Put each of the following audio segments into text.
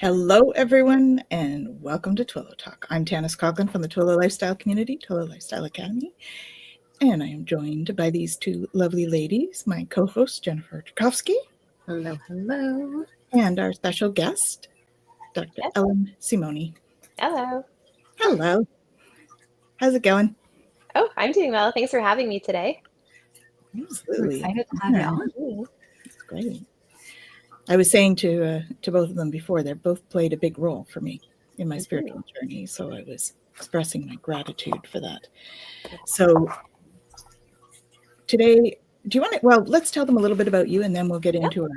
Hello, everyone, and welcome to Twillow Talk. I'm Tanys Coughlan from the Twillow Lifestyle Community, Twillow Lifestyle Academy, and I am joined by these two lovely ladies, my co-host, Jennifer Jurkofsky. Hello, hello. And our special guest, Dr. Ellen Simone. Hello. Hello. How's it going? Oh, I'm doing well. Thanks for having me today. Absolutely. I'm excited to have you on. That's great. I was saying to both of them before, they both played a big role for me in my spiritual journey, so I was expressing my gratitude for that. So today, do you want to, well, let's tell them a little bit about you and then we'll get into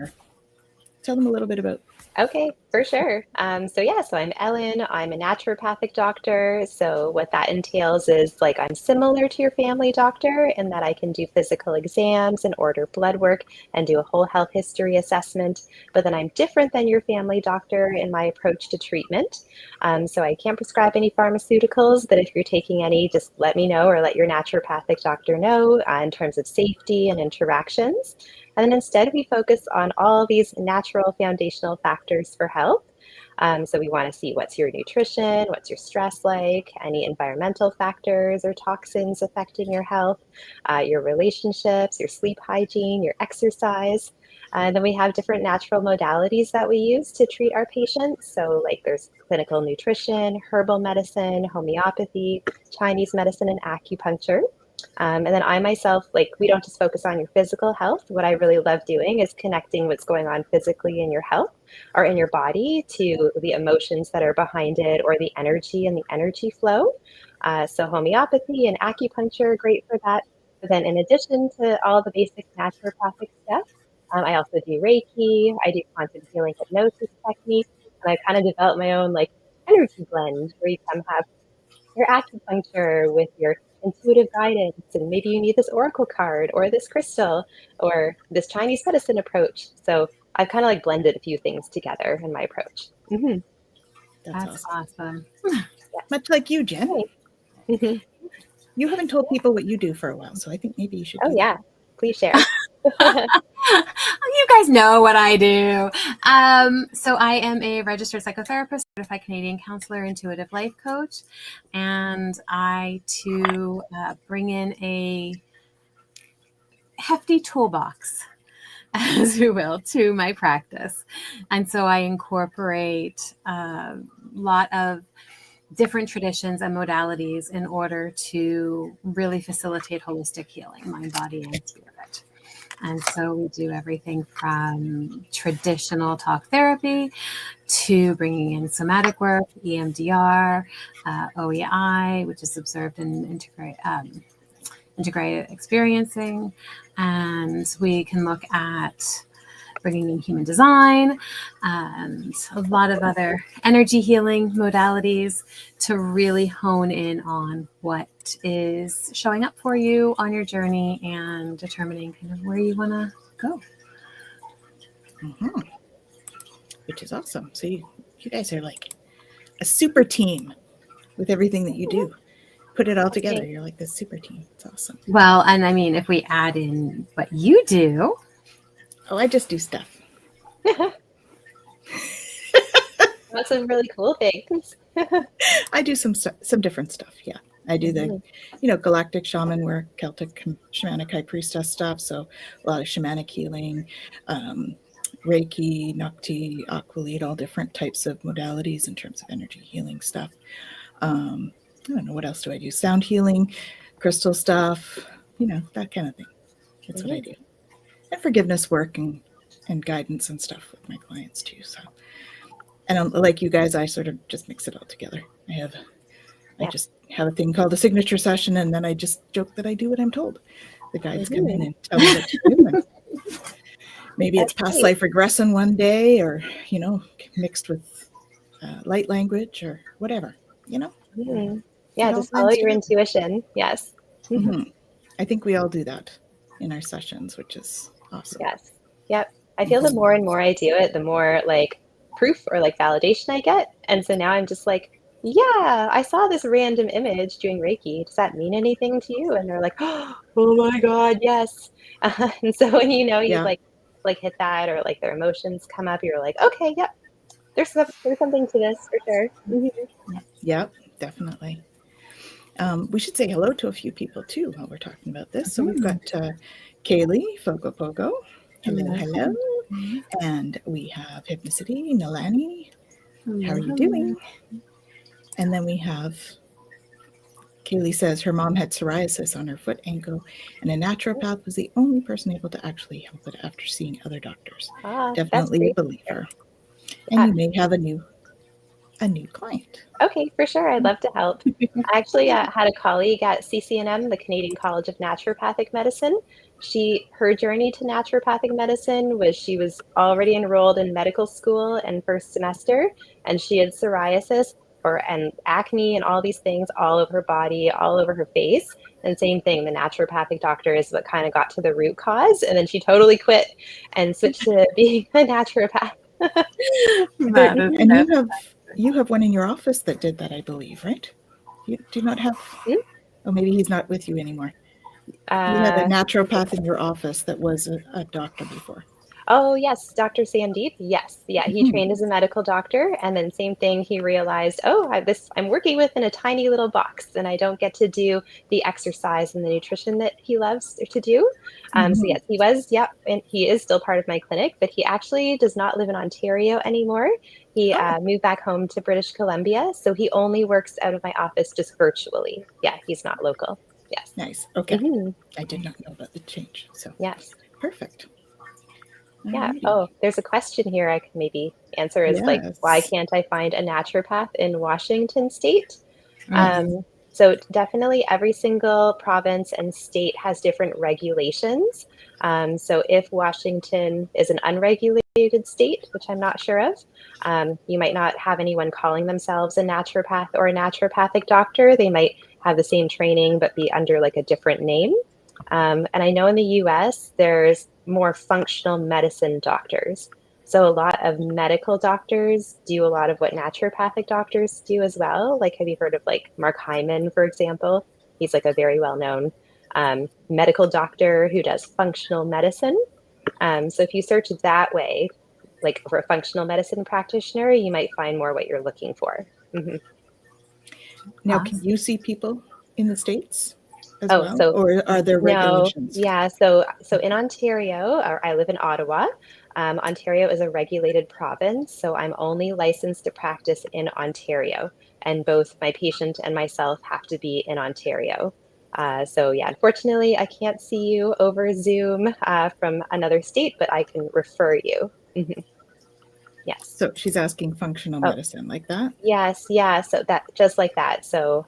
tell them a little bit about. Okay, for sure. So I'm Ellen. I'm a naturopathic doctor. So what that entails is I'm similar to your family doctor in that I can do physical exams and order blood work and do a whole health history assessment. But then I'm different than your family doctor in my approach to treatment. So I can't prescribe any pharmaceuticals, but if you're taking any, just let me know or let your naturopathic doctor know in terms of safety and interactions. And then instead, we focus on all these natural foundational factors for health. So we want to see what's your nutrition, what's your stress like, any environmental factors or toxins affecting your health, your relationships, your sleep hygiene, your exercise. And then we have different natural modalities that we use to treat our patients. So there's clinical nutrition, herbal medicine, homeopathy, Chinese medicine, and acupuncture. And then I myself, we don't just focus on your physical health. What I really love doing is connecting what's going on physically in your health or in your body to the emotions that are behind it or the energy and the energy flow. So homeopathy and acupuncture are great for that. But then in addition to all the basic naturopathic stuff, I also do Reiki, I do Quantum Healing Hypnosis Technique, and I kind of developed my own energy blend where you can have your acupuncture with your intuitive guidance, and maybe you need this oracle card or this crystal or this Chinese medicine approach. So I've kind of blended a few things together in my approach. Mm-hmm. That's awesome. Yes. Much like you, Jen. Mm-hmm. You haven't told people what you do for a while, so I think maybe you should. Yeah, please share. You guys know what I do. So I am a registered psychotherapist, certified Canadian counselor, intuitive life coach, and I too bring in a hefty toolbox, as we will, to my practice. And so I incorporate a lot of different traditions and modalities in order to really facilitate holistic healing, mind, body, and spirit. And so we do everything from traditional talk therapy to bringing in somatic work, EMDR, OEI, which is observed and integrated experiencing. And we can look at bringing in human design and a lot of other energy healing modalities to really hone in on what is showing up for you on your journey and determining kind of where you want to go. Mm-hmm. Which is awesome. So you guys are like a super team with everything that you do. Put it all together. You're like this super team. It's awesome. Well, and I mean, if we add in what you do. Oh, I just do stuff. That's some really cool things. I do some different stuff. Yeah, I do the, galactic shaman work, Celtic shamanic high priestess stuff. So a lot of shamanic healing, Reiki, Nocti, Aqualite, all different types of modalities in terms of energy healing stuff. I don't know, what else do I do? Sound healing, crystal stuff, that kind of thing. That's what I do. And forgiveness work and guidance and stuff with my clients too. So, and like you guys, I sort of just mix it all together. I just have a thing called a signature session, and then I just joke that I do what I'm told. The guides come in and tell me what to do. Maybe it's past life regression one day, or mixed with light language or whatever. Mm-hmm. Yeah, just follow your intuition. Yes. Mm-hmm. I think we all do that in our sessions, which is awesome. Yes. Yep. I feel the more and more I do it, the more proof or validation I get. And so now I'm just yeah, I saw this random image doing Reiki. Does that mean anything to you? And they're like, oh my God, yes. And so when you hit that or their emotions come up, you're like, okay, yep. there's something to this for sure. Yep, definitely. We should say hello to a few people too while we're talking about this. So we've got Kaylee, Fogo Pogo. Hello, hello. And we have Hypnicity, Nalani. How are you doing? And then we have Kaylee says her mom had psoriasis on her foot ankle, and a naturopath was the only person able to actually help it after seeing other doctors. Definitely a believer. And you may have a new client. Okay, for sure. I'd love to help. I actually had a colleague at CCNM, the Canadian College of Naturopathic Medicine. Her journey to naturopathic medicine was she was already enrolled in medical school and first semester, and she had psoriasis and acne and all these things all over her body, all over her face. And same thing, the naturopathic doctor is what kind of got to the root cause. And then she totally quit and switched to being a naturopath. And you have one in your office that did that, I believe, right? You do not have, oh, maybe he's not with you anymore. You had a naturopath in your office that was a doctor before. Oh, yes, Dr. Sandeep. Yes. Yeah, he trained as a medical doctor. And then same thing, he realized, I'm working within a tiny little box and I don't get to do the exercise and the nutrition that he loves to do. So yes, he was, and he is still part of my clinic, but he actually does not live in Ontario anymore. He moved back home to British Columbia. So he only works out of my office just virtually. Yeah, he's not local. Yes. Nice. Okay. I did not know about the change. So yes. Perfect. Yeah. Oh, there's a question here I can maybe answer is like, why can't I find a naturopath in Washington state? So definitely every single province and state has different regulations. So if Washington is an unregulated state, which I'm not sure of, you might not have anyone calling themselves a naturopath or a naturopathic doctor. They might have the same training, but be under like a different name. And I know in the US, there's more functional medicine doctors. So a lot of medical doctors do a lot of what naturopathic doctors do as well. Like, have you heard of like Mark Hyman, for example? He's like a very well-known medical doctor who does functional medicine. So if you search that way, like for a functional medicine practitioner, you might find more what you're looking for. Now, can you see people in the States? Well? Or are there regulations? No, yeah. So in Ontario, or I live in Ottawa. Ontario is a regulated province, so I'm only licensed to practice in Ontario, and both my patient and myself have to be in Ontario. So yeah, unfortunately, I can't see you over Zoom from another state, but I can refer you. Yes. So she's asking functional medicine like that? Yes. Yeah. So that just like that. So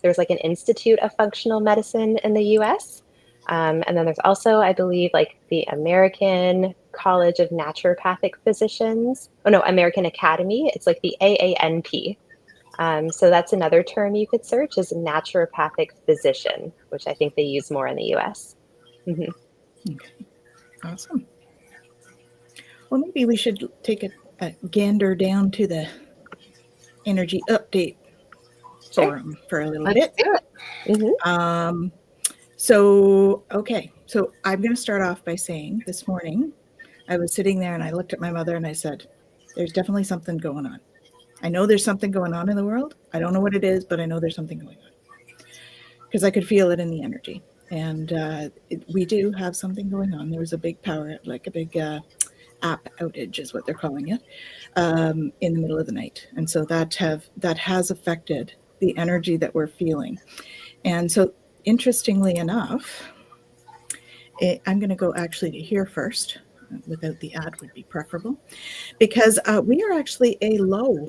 there's like an Institute of Functional Medicine in the US. And then there's also, I believe, like the American College of Naturopathic Physicians. Oh, no, American Academy. It's like the AANP. So that's another term you could search is naturopathic physician, which I think they use more in the US. Okay. Awesome. Well, maybe we should take a gander down to the energy update forum for a little bit. So I'm going to start off by saying this morning I was sitting there and I looked at my mother and I said, there's definitely something going on. I know there's something going on in the world. I don't know what it is, but I know there's something going on because I could feel it in the energy. And we do have something going on. There was a big power, like a big app outage is what they're calling it, in the middle of the night. And so that has affected the energy that we're feeling. And so interestingly enough, I'm going to go actually to here first. Without the ad would be preferable, because we are actually a low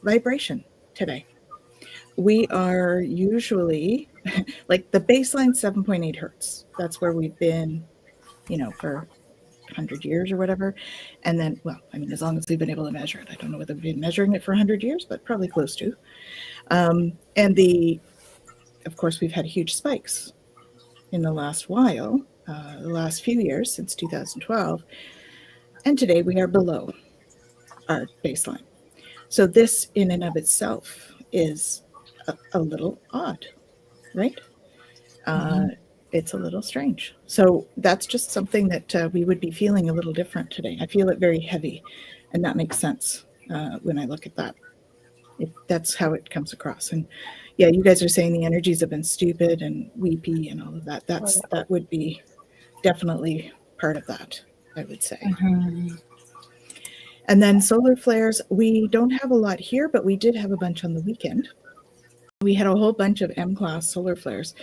vibration today. We are usually like the baseline 7.8 hertz. That's where we've been, for 100 years or whatever. And then, as long as we've been able to measure it. I don't know whether we've been measuring it for 100 years, but probably close to. And of course, we've had huge spikes in the last while, the last few years since 2012. And today we are below our baseline. So this in and of itself is a little odd, right? It's a little strange. So that's just something that we would be feeling a little different today. I feel it very heavy, and that makes sense. when I look at that. That's how it comes across. And yeah, you guys are saying the energies have been stupid and weepy and all of that. That would be definitely part of that, I would say. Mm-hmm. And then solar flares, we don't have a lot here, but we did have a bunch on the weekend. We had a whole bunch of M-class solar flares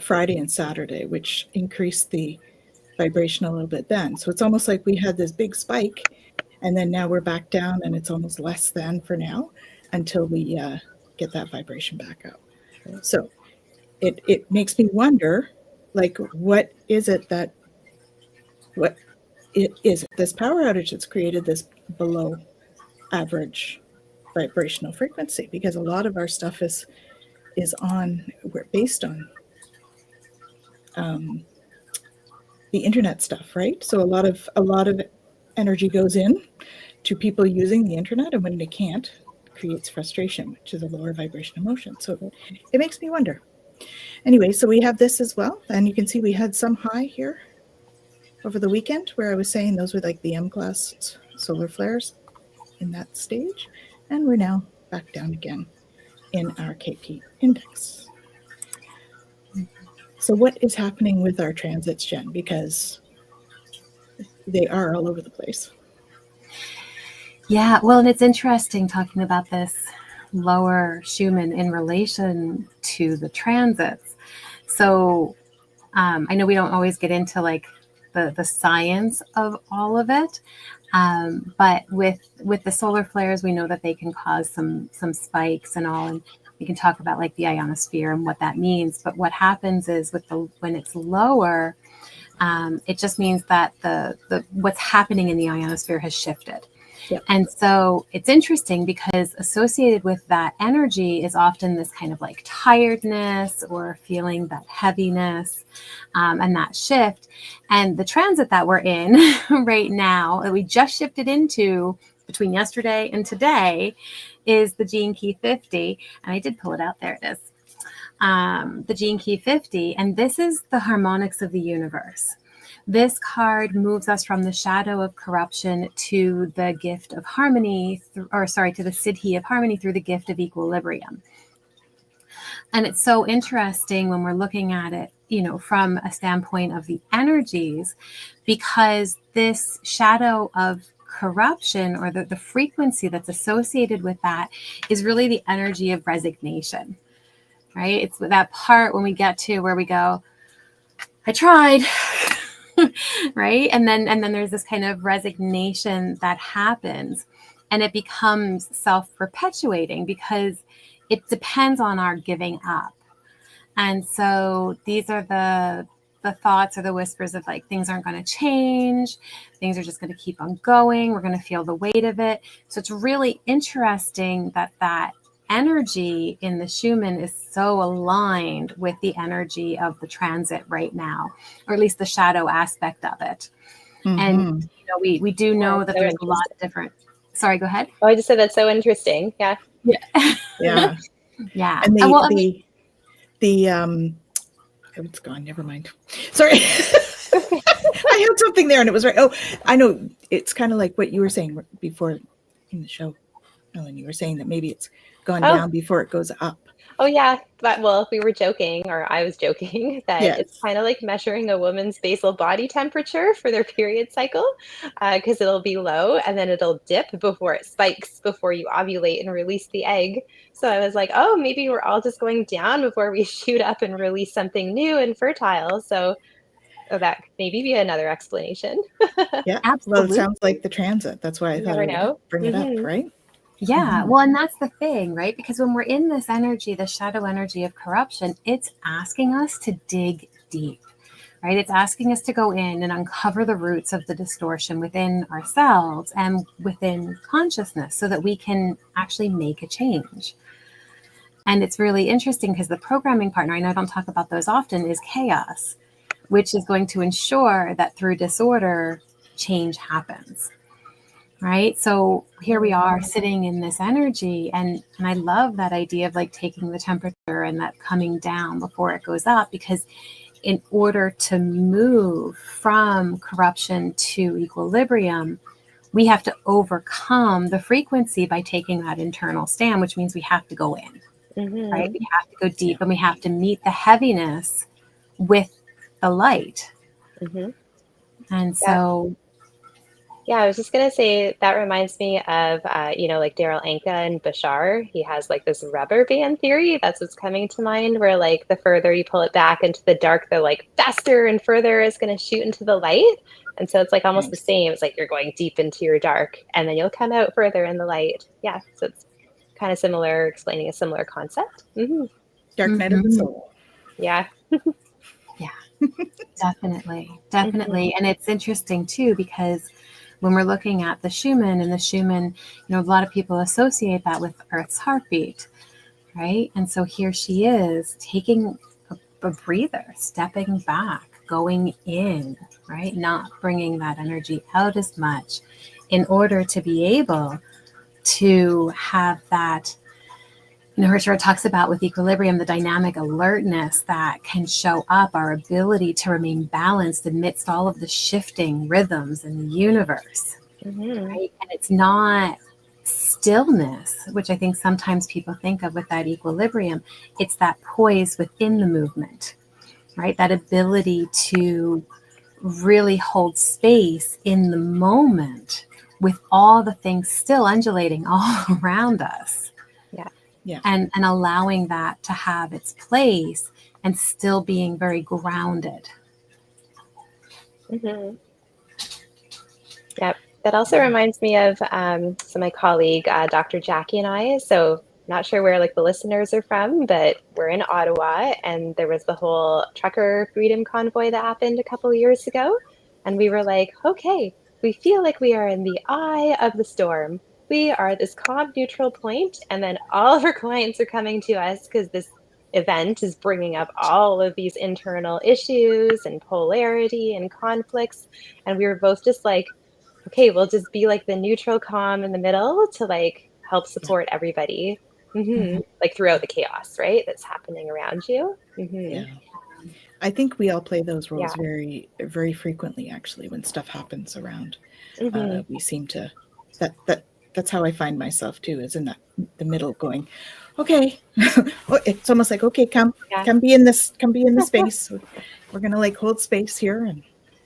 Friday and Saturday, which increased the vibration a little bit then. So it's almost like we had this big spike, and then now we're back down, and it's almost less than for now until we get that vibration back up. So it makes me wonder, like, what is it this power outage that's created this below average vibrational frequency? Because a lot of our stuff we're based on the internet stuff, right? So a lot of energy goes in to people using the internet, and when they can't, it creates frustration, which is a lower vibration emotion. So it makes me wonder. Anyway, so we have this as well, and you can see we had some high here over the weekend where I was saying those were like the M-class solar flares in that stage, and we're now back down again in our KP index. So what is happening with our transits, Jen? Because they are all over the place. Yeah, well, and it's interesting talking about this lower Schumann in relation to the transits. So I know we don't always get into like the science of all of it, but with the solar flares, we know that they can cause some spikes and all, and we can talk about like the ionosphere and what that means. But what happens is when it's lower, it just means that the what's happening in the ionosphere has shifted. Yep. And so it's interesting because associated with that energy is often this kind of like tiredness or feeling that heaviness and that shift. And the transit that we're in right now, that we just shifted into between yesterday and today, is the Gene Key 50. And I did pull it out. There it is. The Gene Key 50. And this is the harmonics of the universe. This card moves us from the shadow of corruption to the gift of harmony, to the Siddhi of harmony through the gift of equilibrium. And it's so interesting when we're looking at it, from a standpoint of the energies, because this shadow of corruption, or the frequency that's associated with that, is really the energy of resignation, right? It's that part when we get to where we go, I tried. Right. And then there's this kind of resignation that happens, and it becomes self-perpetuating because it depends on our giving up. And so these are the thoughts or the whispers of like, things aren't going to change. Things are just going to keep on going. We're going to feel the weight of it. So it's really interesting that energy in the Schumann is so aligned with the energy of the transit right now, or at least the shadow aspect of it. Mm-hmm. And we do know that there's a lot of different. Sorry, go ahead. Oh, I just said that's so interesting. Yeah. Yeah. Yeah. And it's gone. Never mind. Sorry. I had something there and it was right. Oh, I know. It's kind of like what you were saying before in the show, Ellen. You were saying that maybe it's gone down before it goes up. Oh, yeah. We were joking, or I was joking, that It's kind of like measuring a woman's basal body temperature for their period cycle, because it'll be low and then it'll dip before it spikes, before you ovulate and release the egg. So I was like, oh, maybe we're all just going down before we shoot up and release something new and fertile. So that could maybe be another explanation. Yeah, absolutely. Well, it sounds like the transit. That's why I thought I would bring it up, right? Yeah, well, and that's the thing, right? Because when we're in this energy, the shadow energy of corruption, it's asking us to dig deep, right? It's asking us to go in and uncover the roots of the distortion within ourselves and within consciousness so that we can actually make a change. And it's really interesting because the programming partner, I know I don't talk about those often, is chaos, which is going to ensure that through disorder, change happens. Right. So here we are sitting in this energy. And I love that idea of like taking the temperature and that coming down before it goes up, because in order to move from corruption to equilibrium, we have to overcome the frequency by taking that internal stand, which means we have to go in, right? We have to go deep, and we have to meet the heaviness with the light. And so, yeah, I was just gonna say that reminds me of like Daryl Anka and Bashar. He has like this rubber band theory. That's what's coming to mind, where like the further you pull it back into the dark, the like faster and further it's gonna shoot into the light. And so it's like almost the same. It's like you're going deep into your dark, and then you'll come out further in the light. Yeah, so it's kind of similar, explaining a similar concept. Dark night of the soul. Yeah. yeah, definitely. And it's interesting too, because when we're looking at the Schumann, and the Schumann, a lot of people associate that with Earth's heartbeat, right? And so here she is taking a breather, stepping back, going in, right? Not bringing that energy out as much, in order to be able to have that, Richard talks about with equilibrium, the dynamic alertness that can show up, our ability to remain balanced amidst all of the shifting rhythms in the universe, right? And it's not stillness, which I think sometimes people think of with that equilibrium. It's that poise within the movement, right? That ability to really hold space in the moment with all the things still undulating all around us. Yeah. And allowing that to have its place, and still being very grounded. Yep. That also reminds me of so my colleague, Dr. Jackie, and I. So not sure where like the listeners are from, but we're in Ottawa, and there was the whole trucker freedom convoy that happened a couple of years ago. And we were like, okay, we feel like we are in the eye of the storm. We are at this calm, neutral point, and then all of our clients are coming to us because this event is bringing up all of these internal issues and polarity and conflicts. And we were both just like, okay, we'll just be like the neutral calm in the middle to like help support everybody, like throughout the chaos, right? That's happening around you. Yeah. I think we all play those roles very, very frequently, actually, when stuff happens around. We seem to, that's how I find myself too, is in the middle going, okay, it's almost like, okay, come be in this space. We're going to like hold space here, and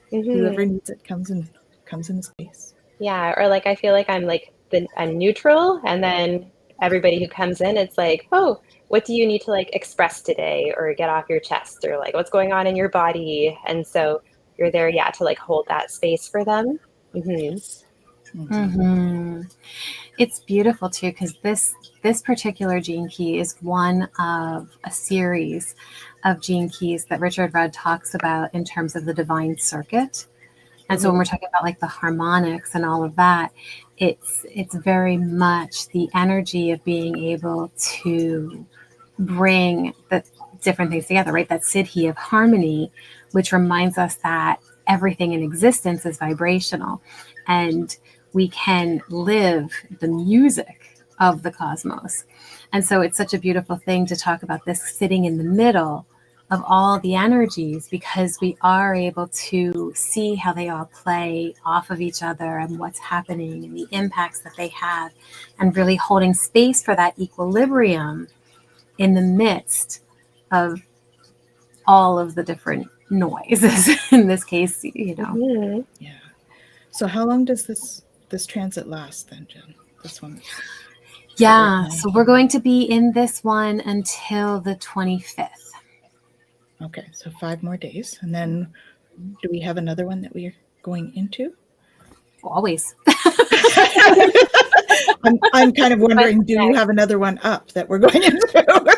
whoever needs it comes in the space. Yeah. Or like, I feel like I'm like, I'm neutral, and then everybody who comes in, it's like, oh, what do you need to like express today, or get off your chest, or like what's going on in your body? And so you're there, to like hold that space for them. It's beautiful too, because this particular gene key is one of a series of gene keys that Richard Rudd talks about in terms of the divine circuit. And so when we're talking about like the harmonics and all of that, it's very much the energy of being able to bring the different things together, right? That siddhi of harmony, which reminds us that everything in existence is vibrational, and we can live the music of the cosmos. And so it's such a beautiful thing to talk about this sitting in the middle of all the energies, because we are able to see how they all play off of each other, and what's happening, and the impacts that they have, and really holding space for that equilibrium in the midst of all of the different noises in this case, Yeah. So how long does this transit last then, Jen? This one? Yeah. So we're going to be in this one until the 25th. Okay. So 5 more days. And then do we have another one that we're going into? Always. I'm kind of wondering, do you have another one up that we're going into?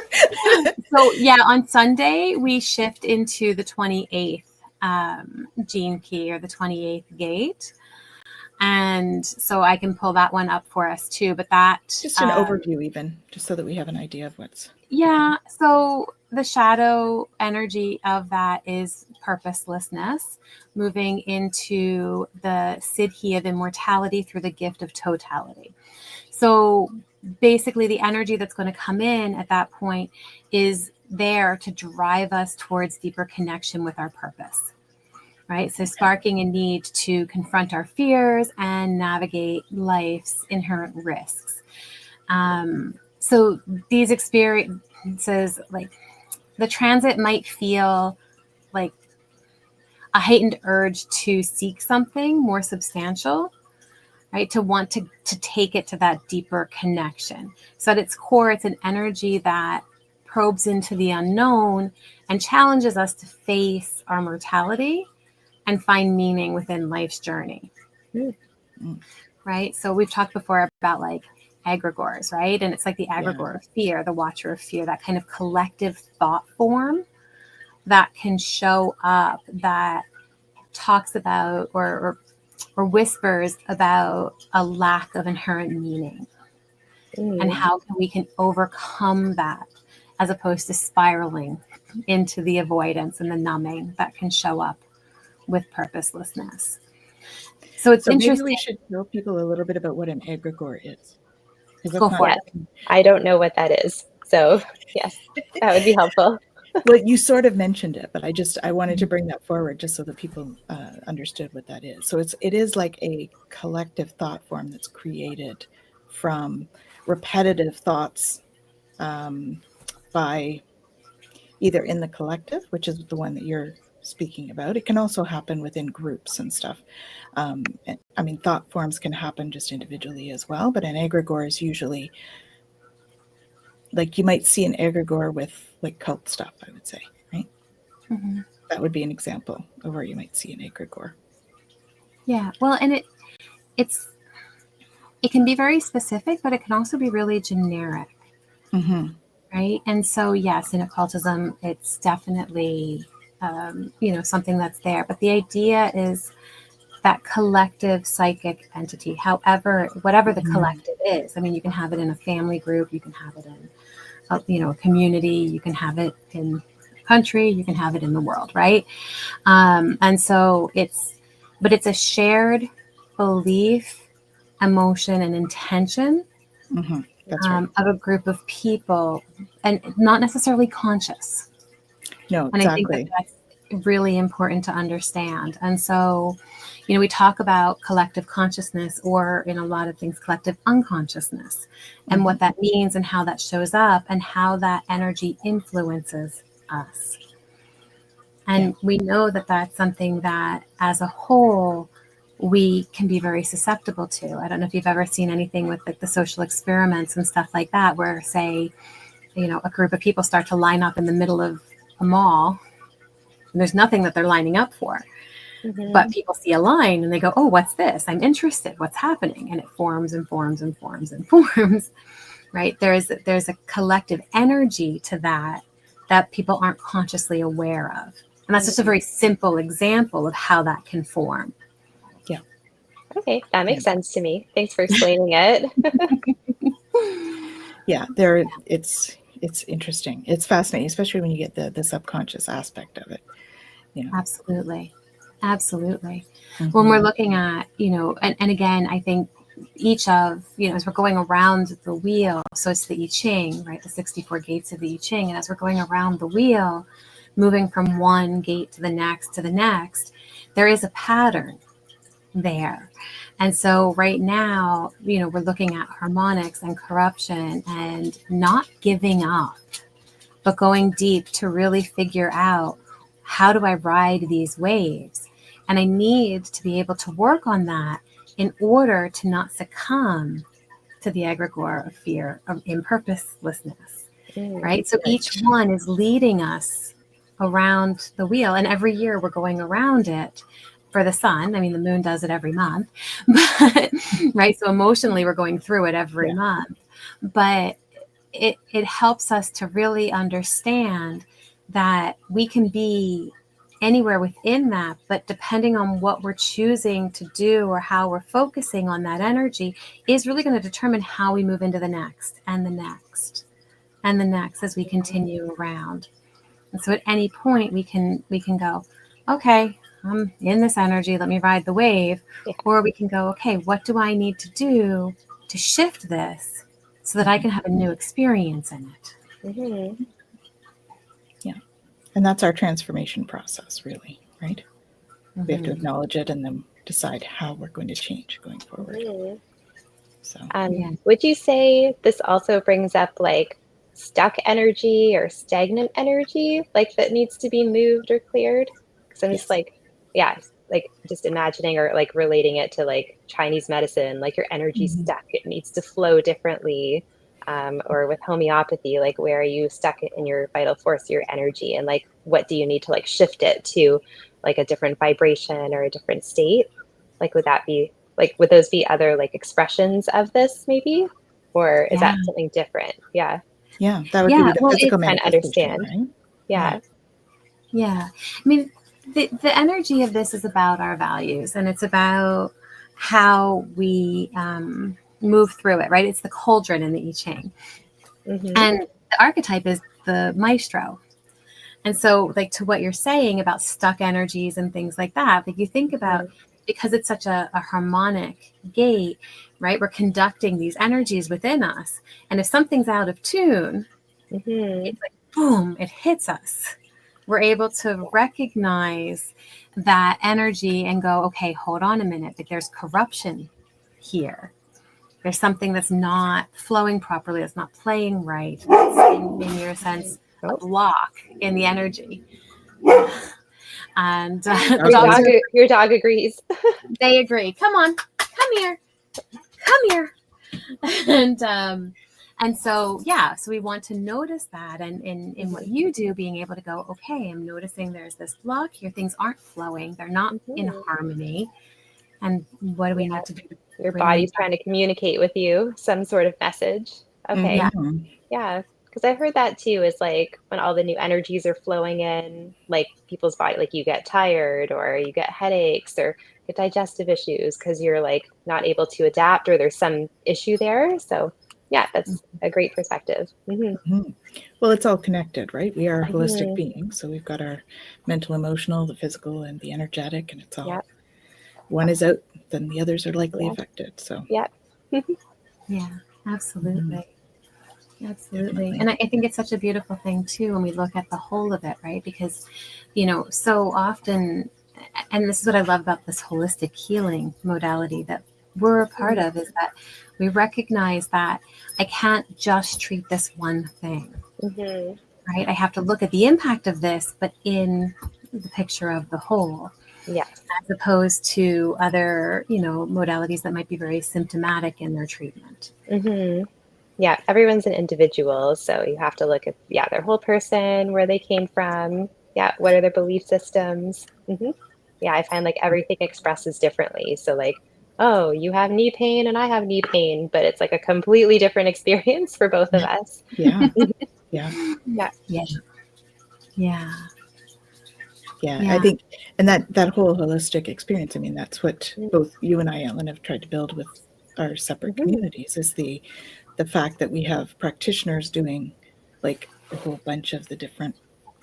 So yeah, on Sunday, we shift into the 28th gene key, or the 28th gate. And so I can pull that one up for us too, but that just an overview, even just so that we have an idea of what's. Yeah. So the shadow energy of that is purposelessness, moving into the siddhi of immortality through the gift of totality. So basically the energy that's going to come in at that point is there to drive us towards deeper connection with our purpose. right? So sparking a need to confront our fears and navigate life's inherent risks. So these experiences, like the transit might feel like a heightened urge to seek something more substantial, right? To want to take it to that deeper connection. So at its core, it's an energy that probes into the unknown and challenges us to face our mortality and find meaning within life's journey. Mm-hmm. Right? So we've talked before about like egregores, right? And it's like the egregore of fear, the watcher of fear, that kind of collective thought form that can show up, that talks about or whispers about a lack of inherent meaning, and how we can overcome that, as opposed to spiraling into the avoidance and the numbing that can show up with purposelessness. So it's interesting. Maybe we should tell people a little bit about what an egregore is. Go for it. I don't know what that is. So yes, that would be helpful. Well, you sort of mentioned it, but I wanted to bring that forward just so that people understood what that is. So it is like a collective thought form that's created from repetitive thoughts by either in the collective, which is the one that you're speaking about. It can also happen within groups and stuff. I mean, thought forms can happen just individually as well, but an egregore is usually, like, you might see an egregore with like cult stuff, I would say, right? Mm-hmm. That would be an example of where you might see an egregore. Yeah, well, and it can be very specific, but it can also be really generic, right? And so, yes, in occultism, it's definitely something that's there. But the idea is that collective psychic entity, whatever the collective is. I mean, you can have it in a family group, you can have it in a community, you can have it in a country, you can have it in the world, right? And so it's a shared belief, emotion, and intention That's right. of a group of people, and not necessarily conscious. No, and exactly. I think that's really important to understand. And so, we talk about collective consciousness, or in a lot of things, collective unconsciousness, and what that means and how that shows up and how that energy influences us. And we know that that's something that as a whole, we can be very susceptible to. I don't know if you've ever seen anything with like the social experiments and stuff like that, where say, a group of people start to line up in the middle of a mall, and there's nothing that they're lining up for. But people see a line and they go, oh, what's this? I'm interested. What's happening? And it forms and forms and forms and forms, right? There's a collective energy to that people aren't consciously aware of. And that's just a very simple example of how that can form. Yeah. Okay, that makes sense to me. Thanks for explaining it. Yeah, it's interesting. It's fascinating, especially when you get the subconscious aspect of it. Absolutely. When we're looking at, and again, I think each of, as we're going around the wheel, so it's the I Ching, right? The 64 gates of the I Ching. And as we're going around the wheel, moving from one gate to the next, there is a pattern there. And so right now, we're looking at harmonics and corruption and not giving up, but going deep to really figure out, how do I ride these waves? And I need to be able to work on that in order to not succumb to the egregore of fear, of impurposelessness, right? So each one is leading us around the wheel, and every year we're going around it for the sun. I mean, the moon does it every month, but right? So emotionally, we're going through it every month, but it helps us to really understand that we can be anywhere within that, but depending on what we're choosing to do or how we're focusing on that energy is really going to determine how we move into the next and the next and the next as we continue around. And so at any point we can go, okay, I'm in this energy, let me ride the wave. Or we can go, okay, what do I need to do to shift this so that I can have a new experience in it? Yeah. And that's our transformation process, really, right? We have to acknowledge it and then decide how we're going to change going forward. Mhm. So, Would you say this also brings up like stuck energy or stagnant energy, like that needs to be moved or cleared? Because I'm just yes. like, yeah, like just imagining or like relating it to like Chinese medicine, like your energy's stuck, it needs to flow differently. Or with homeopathy, like where are you stuck in your vital force, your energy, and like what do you need to like shift it to like a different vibration or a different state? Like would that be like, would those be other like expressions of this maybe? Or is that something different? Yeah. Yeah, that would Yeah, be the well, physical Trying to manifestation, understand. right? Yeah. Yeah. I mean, the energy of this is about our values, and it's about how we move through it, right? It's the cauldron in the I Ching. And the archetype is the maestro. And so, like, to what you're saying about stuck energies and things like that, like you think about, because it's such a harmonic gate, right? We're conducting these energies within us. And if something's out of tune, it's like, boom, it hits us. We're able to recognize that energy and go, okay, hold on a minute, but there's corruption here. There's something that's not flowing properly, that's not playing right. It's in your sense, a block in the energy. And your dog agrees. They agree. Come on, come here, come here. And so, yeah, so we want to notice that. And in what you do, being able to go, okay, I'm noticing there's this block here. Things aren't flowing. They're not in harmony. And what do we need to do? Your body's trying to communicate with you some sort of message. Okay. Yeah. Because I've heard that too, is like when all the new energies are flowing in, like people's body, like you get tired or you get headaches or get digestive issues because you're like not able to adapt or there's some issue there. So yeah, that's a great perspective. Well, it's all connected, right? We are holistic beings. So we've got our mental, emotional, the physical, and the energetic, and it's all one is out, then the others are likely affected. So yeah, absolutely. Absolutely. And I think it's such a beautiful thing too when we look at the whole of it, right? Because, you know, so often, and this is what I love about this holistic healing modality that we're a part of, is that we recognize that I can't just treat this one thing, right? I have to look at the impact of this, but in the picture of the whole. As opposed to other, you know, modalities that might be very symptomatic in their treatment. Yeah, everyone's an individual, so you have to look at their whole person, where they came from, what are their belief systems. I find like everything expresses differently. So like, oh, you have knee pain and I have knee pain, but it's like a completely different experience for both of us. I think, and that whole holistic experience, I mean, that's what both you and I, Ellen, have tried to build with our separate communities, is the fact that we have practitioners doing like a whole bunch of the different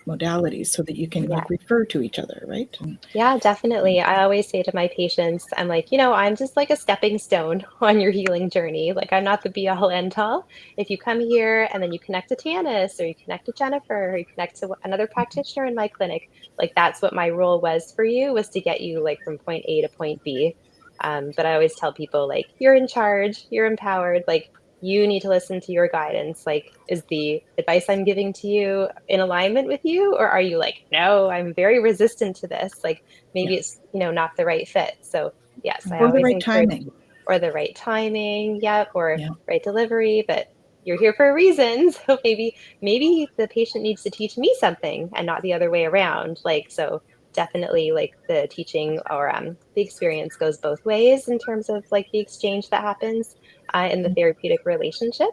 modalities so that you can like refer to each other, right? And, yeah, definitely. I always say to my patients, I'm like, you know, I'm just like a stepping stone on your healing journey. Like I'm not the be all end all. If you come here and then you connect to Tanys or you connect to Jennifer or you connect to another practitioner in my clinic, like that's what my role was for you, was to get you like from point A to point B. But I always tell people like, you're in charge, you're empowered, like you need to listen to your guidance. Like, is the advice I'm giving to you in alignment with you? Or are you like, no, I'm very resistant to this. Like maybe it's, you know, not the right fit. So yes, I or always the right encourage, timing. or the right timing. Or right delivery, but you're here for a reason. So maybe the patient needs to teach me something and not the other way around. Like, so definitely like the teaching or the experience goes both ways in terms of like the exchange that happens in the therapeutic relationship.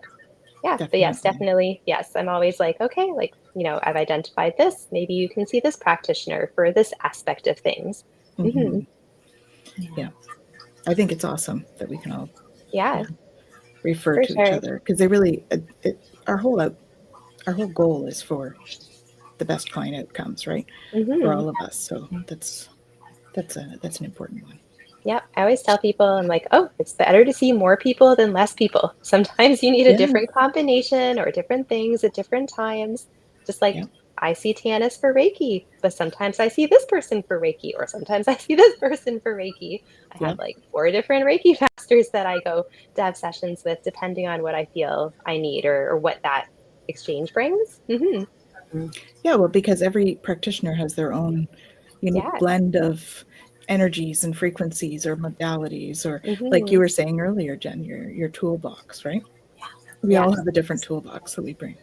But yes, definitely. Yes. I'm always like, okay, like, you know, I've identified this. Maybe you can see this practitioner for this aspect of things. I think it's awesome that we can all refer for to sure. each other, because they really, our whole goal is for the best client outcomes, right? For all of us. So that's an important one. Yep. I always tell people, I'm like, oh, it's better to see more people than less people. Sometimes you need a different combination or different things at different times. Just like I see Tanys for Reiki, but sometimes I see this person for Reiki, or sometimes I see this person for Reiki. I have like 4 different Reiki masters that I go to have sessions with, depending on what I feel I need or what that exchange brings. Yeah, well, because every practitioner has their own unique blend of energies and frequencies or modalities, or like you were saying earlier, Jen, your toolbox, right? We all have a different toolbox that we bring.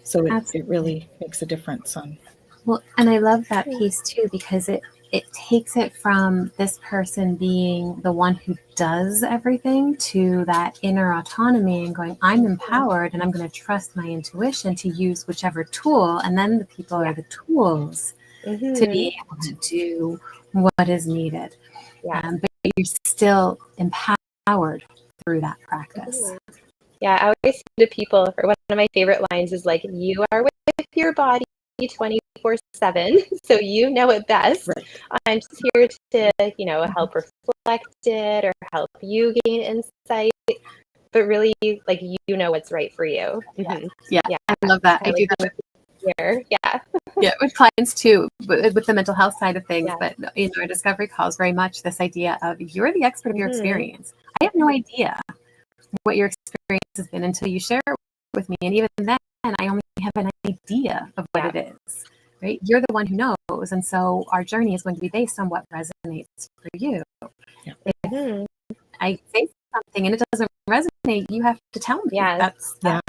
So it really makes a difference on. Well, and I love that piece too, because it takes it from this person being the one who does everything to that inner autonomy and going, I'm empowered and I'm going to trust my intuition to use whichever tool. And then the people are the tools to be able to do what is needed. But you're still empowered through that practice. Yeah, I always say to people, or one of my favorite lines is like, you are with your body 24/7, so you know it best. Right. I'm just here to, help reflect it or help you gain insight, but really, like, you know what's right for you. Yeah, I love that. I do that here. with clients too, with the mental health side of things. But in our discovery calls, very much this idea of you're the expert of your experience. I have no idea what your experience has been until you share it with me, and even then I only have an idea of what it is, right? You're the one who knows, and so our journey is going to be based on what resonates for you. If I say something and it doesn't resonate, you have to tell me. That's like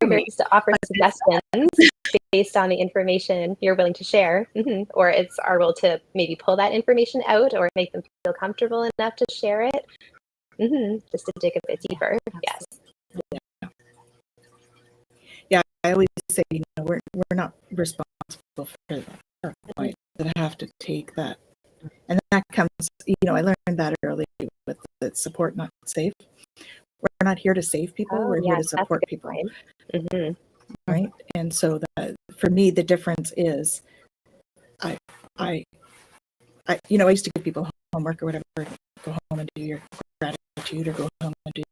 we're here to offer suggestions based on the information you're willing to share, or it's our role to maybe pull that information out or make them feel comfortable enough to share it. Just to dig a bit deeper. Yeah, I always say, we're not responsible for our clients that have to take that. And that comes, I learned that early with the support, not save. We're not here to save people. We're here to support people. Right. And so for me, the difference is I used to give people homework or whatever, go home and do your gratitude or go home and do,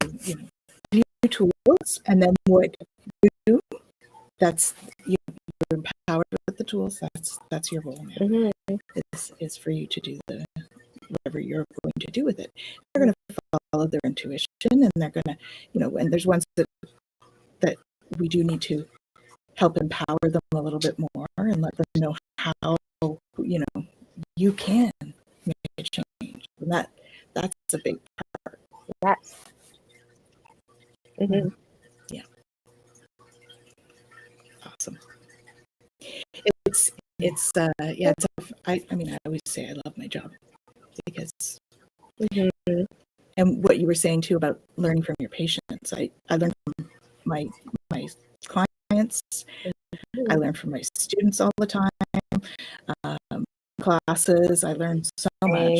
new tools. And then what you do, that's, you're empowered with the tools. That's your role now. Is for you to do whatever you're going to do with it. They're going to follow their intuition, and they're going to, and there's ones that we do need to help empower them a little bit more and let them know how, you can make a change. And that's a big part. Yeah. Awesome. I always say I love my job because, and what you were saying too about learning from your patients. I learn from my clients. I learn from my students all the time. Classes, I learn so much.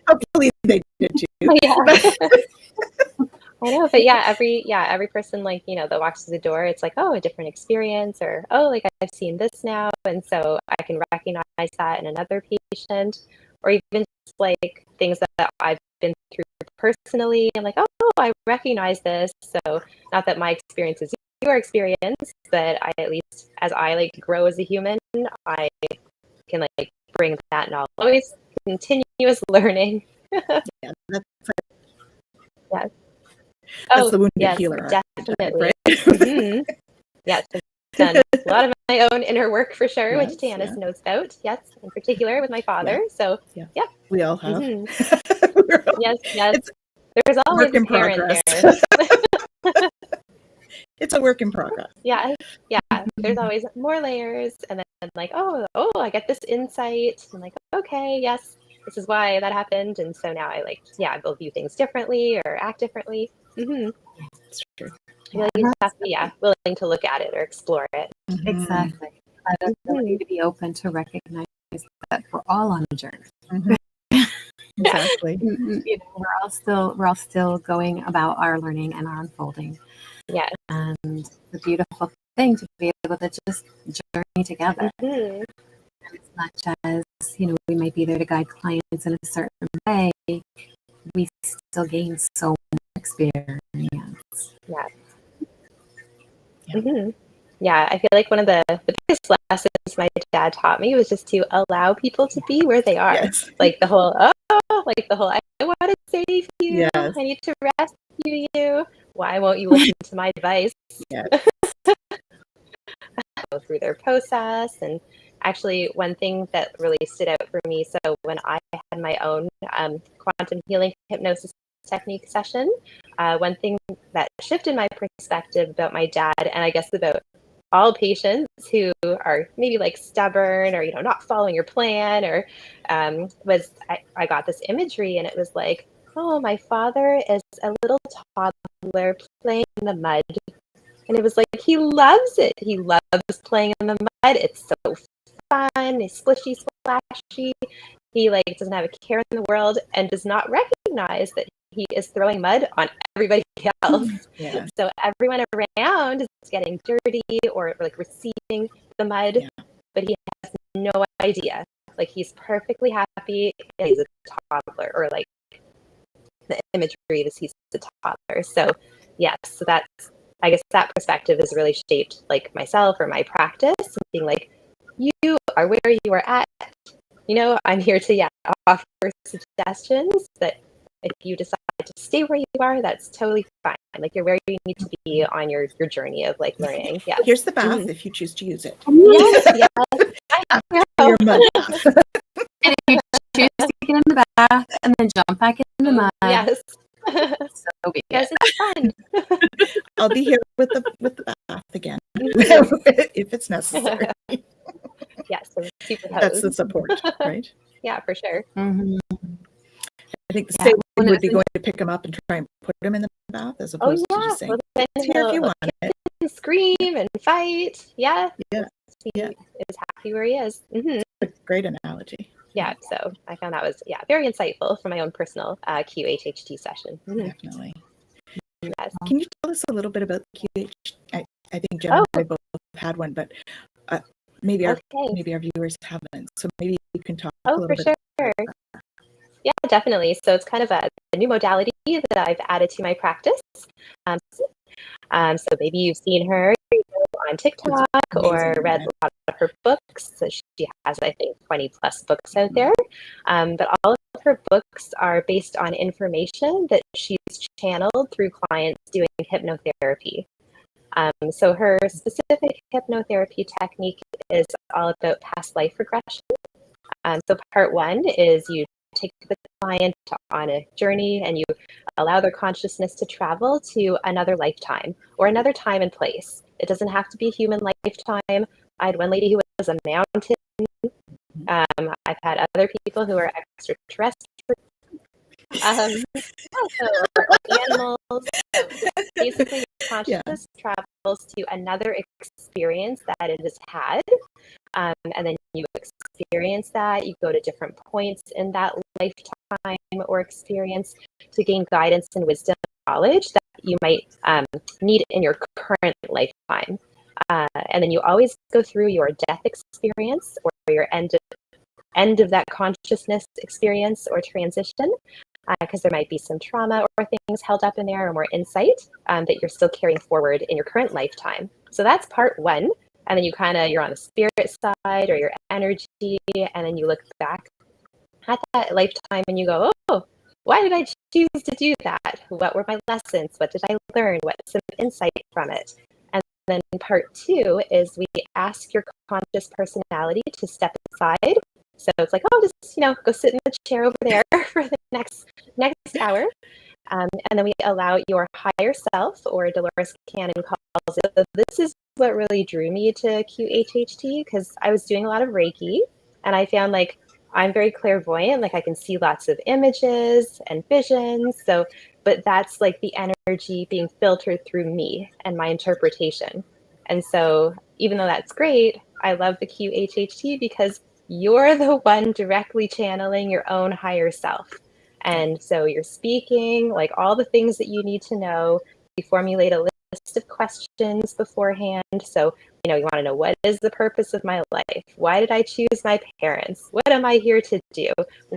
Hopefully they did too. I know, but every person, like, that walks through the door, it's like, oh, a different experience, or, oh, like, I've seen this now, and so I can recognize that in another patient, or even just like things that I've been through personally, and like, oh, I recognize this. So not that my experience is your experience, but I, at least as I like grow as a human, I can like bring that knowledge. Always continuous learning. That's the wounded healer. Definitely. Right? Yes, I've done a lot of my own inner work for sure, which Tanys knows about. Yes, in particular with my father. So we all have. Yes. There's always a parent there. It's a work in progress. Yeah. There's always more layers, and then like, oh, I get this insight. I'm like, okay, yes, this is why that happened, and so now I will view things differently or act differently. That's true. You just have to be willing to look at it or explore it. Exactly. We need to be open to recognize that we're all on a journey. Exactly. We're all still going about our learning and our unfolding. Yeah. And the beautiful thing to be able to just journey together. And as much as, we might be there to guide clients in a certain way, we still gain so much experience. Mm-hmm. Yeah, I feel like one of the biggest lessons my dad taught me was just to allow people to be where they are. Yes. Like the whole, I want to save you. Yes. I need to rescue you. Why won't you listen to my advice? Yes. Go through their process. And actually, one thing that really stood out for me, so when I had my own quantum healing hypnosis technique session, one thing that shifted my perspective about my dad, and I guess about all patients who are maybe like stubborn or, not following your plan, or was I got this imagery, and it was like, oh, my father is a little toddler playing in the mud. And it was like, he loves it. He loves playing in the mud. It's so fun. It's splishy, splashy. He doesn't have a care in the world and does not recognize that he is throwing mud on everybody else. Yeah. So everyone around is getting dirty or receiving the mud, but he has no idea. He's perfectly happy. He's a toddler, or the imagery is he's a toddler. So yes, so that's, I guess that perspective has really shaped myself or my practice, being like, you are where you are at. I'm here to offer suggestions, but if you decide to stay where you are, that's totally fine. You're where you need to be on your journey of learning. Yeah. Here's the bath if you choose to use it. Yes. Your mud bath. And if you choose to get in the bath and then jump back in the mud, Yes. so be Yes, it. it's fun. I'll be here with the bath again if it's necessary. Yes, so super That's the support, right? Yeah, for sure. Mm-hmm. I think the same would be going to pick him up and try and put him in the bath, as opposed to just saying, then here if you want it. And scream and fight. Yeah. Yeah. He is happy where he is. Mm-hmm. A great analogy. Yeah, so I found that was very insightful for my own personal QHHT session. Mm-hmm. Definitely. Yes. Can you tell us a little bit about QHHT? I think Jen and I both had one, but maybe our viewers haven't. So maybe you can talk a little bit. Oh, for sure. Yeah, definitely. So it's kind of a new modality that I've added to my practice. So maybe you've seen her on TikTok or read a lot of her books. So she has, I think, 20 plus books out there. But all of her books are based on information that she's channeled through clients doing hypnotherapy. So her specific hypnotherapy technique is all about past life regression. So part one is you take the client on a journey and you allow their consciousness to travel to another lifetime or another time and place. It doesn't have to be human lifetime. I had one lady who was a mountain. I've had other people who are extraterrestrial. Animals. So basically, consciousness travels to another experience that it has had. And then you experience that. You go to different points in that lifetime or experience to gain guidance and wisdom and knowledge that you might need in your current lifetime. And then you always go through your death experience or your end of that consciousness experience or transition, because there might be some trauma or things held up in there or more insight that you're still carrying forward in your current lifetime. So that's part one. And then you're on the spirit side or your energy, and then you look back at that lifetime and you go, oh, why did I choose to do that? What were my lessons? What did I learn? What's some insight from it? And then part two is we ask your conscious personality to step aside. So it's like, oh, just, go sit in the chair over there for the next hour. And then we allow your higher self, or Dolores Cannon calls it. So this is what really drew me to QHHT, because I was doing a lot of Reiki and I found I'm very clairvoyant. I can see lots of images and visions. So, but that's the energy being filtered through me and my interpretation. And so even though that's great, I love the QHHT because you're the one directly channeling your own higher self. And so you're speaking all the things that you need to know. You formulate a list of questions beforehand. So, you want to know, what is the purpose of my life? Why did I choose my parents? What am I here to do?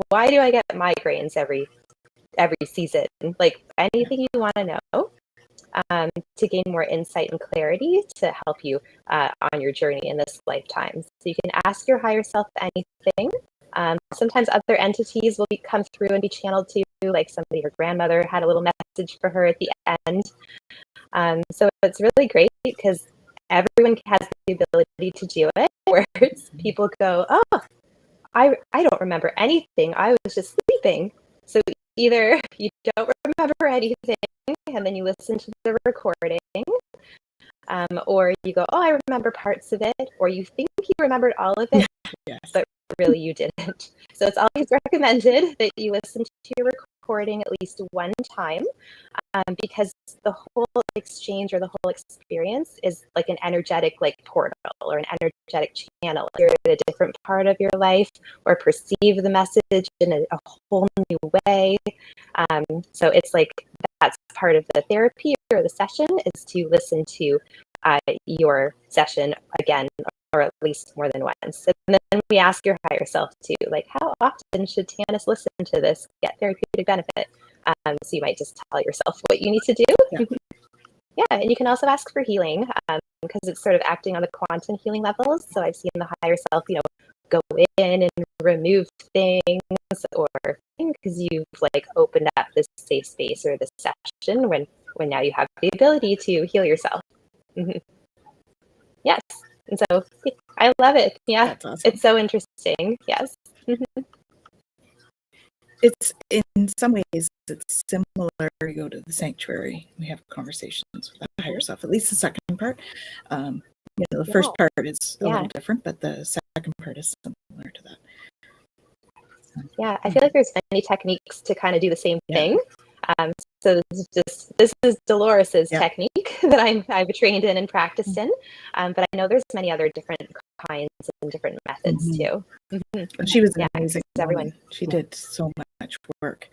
Why do I get migraines every season? Anything you want to know. to gain more insight and clarity to help you on your journey in this lifetime. So you can ask your higher self anything. Sometimes other entities will come through and be channeled to you, like somebody, her grandmother had a little message for her at the end. So it's really great because everyone has the ability to do it, whereas people go, oh, I don't remember anything. I was just sleeping. So either you don't remember anything and then you listen to the recording, or you go, oh, I remember parts of it, or you think you remembered all of it, Yes. but really you didn't. So it's always recommended that you listen to your recording at least one time, because the whole exchange or the whole experience is like an energetic portal or an energetic channel. You're in a different part of your life or perceive the message in a whole new way. So it's like that's part of the therapy or the session, is to listen to your session again, or at least more than once. And then we ask your higher self to, how often should Tanys listen to this, get therapeutic benefit? So you might just tell yourself what you need to do. Yeah. Yeah, and you can also ask for healing, because it's sort of acting on the quantum healing levels. So I've seen the higher self, go in and remove things, or because you've opened up this safe space or this session when now you have the ability to heal yourself. Mm-hmm. Yes, and so I love it. Yeah, That's awesome. It's so interesting. Yes. It's in some ways it's similar. You go to the sanctuary, we have conversations with the higher self, at least the second part. The first part is a little different, but the second part is similar to that. Yeah, I feel like there's many techniques to kind of do the same thing. So this is Dolores's technique that I've trained in and practiced in, but I know there's many other different kinds and different methods too. Mm-hmm. She was an amazing everyone. woman. She did so much work.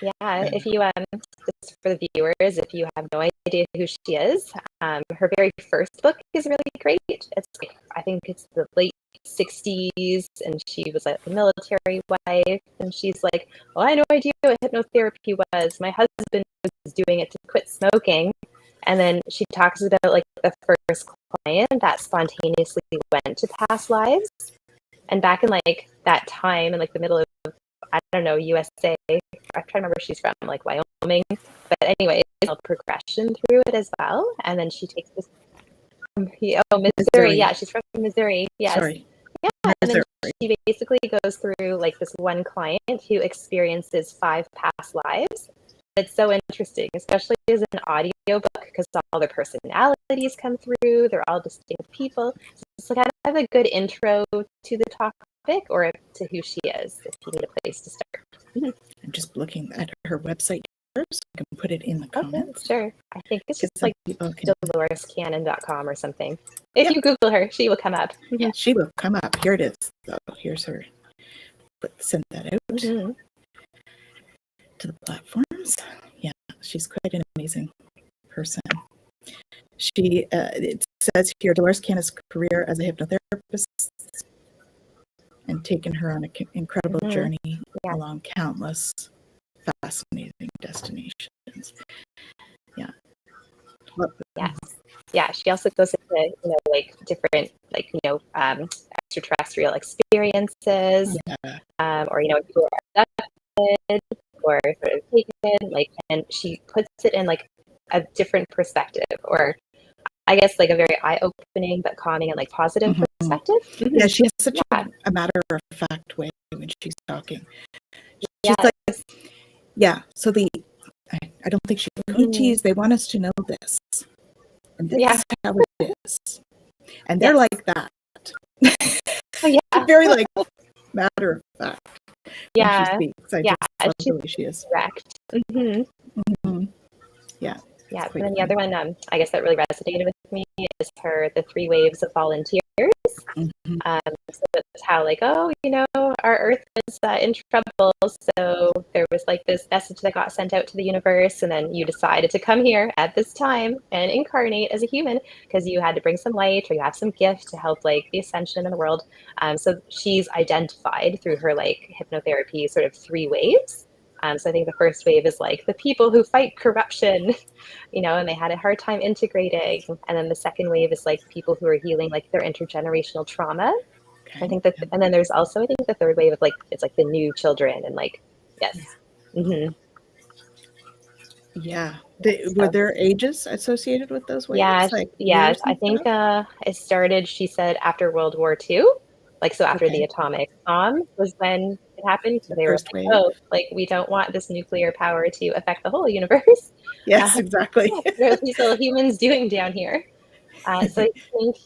Yeah, if you just for the viewers, if you have no idea who she is, her very first book is really great. It's I think it's the late 60s, and she was a military wife, and she's like, well, I had no idea what hypnotherapy was. My husband was doing it to quit smoking. And then she talks about the first client that spontaneously went to past lives. And back in that time, in the middle of, I don't know, USA, I'm trying to remember, she's from Wyoming, but anyway, it's a progression through it as well. And then she takes this, Missouri. Yeah, she's from Missouri. Yes. Sorry. Yeah, and then she basically goes through this one client who experiences 5 past lives. It's so interesting, especially as an audio book, because all the personalities come through. They're all distinct people. So it's kind of a good intro to the topic or to who she is, if you need a place to start. I'm just looking at her website first. I can put it in the comments. Sure. I think it's just DoloresCannon.com or something. If you Google her, she will come up. Yeah, she will come up. Here it is. So here's her. Send that out to the platforms. Yeah, she's quite an amazing person. She, it says here, Dolores Cannon's career as a hypnotherapist and taken her on an incredible journey along countless fascinating destinations. Yeah. Yes. Yeah. She also goes into different extraterrestrial experiences, or people are abducted or sort of taken, and she puts it in a different perspective, or I guess a very eye-opening but calming and positive perspective. Yeah, she has such a matter-of-fact way when she's talking. She's so I don't think she geez, they want us to know this. And this is how it is. And they're like that. Very matter of fact. Yeah. She speaks. I just love the way she is. Correct. Yeah. Yeah. And then the other one, I guess that really resonated with me is the 3 waves of volunteers. So it's how our Earth is in trouble. So there was this message that got sent out to the universe, and then you decided to come here at this time and incarnate as a human because you had to bring some light or you have some gift to help the ascension in the world. So she's identified through her hypnotherapy sort of 3 waves. So I think the first wave is like the people who fight corruption, and they had a hard time integrating. And then the second wave is like people who are healing like their intergenerational trauma. Okay. I think that, and then there's also, I think the third wave of like, it's like the new children and like, yes. Yeah. Mm-hmm. Yeah. Were there ages associated with those waves? Yeah, Like yeah. years I and think stuff? it started, she said, after World War II. Like, so after the Okay. atomic bomb was when it happened. The They were first like, wave. oh, like, we don't want this nuclear power to affect the whole universe. Yes, exactly. What are these little humans doing down here? So I think,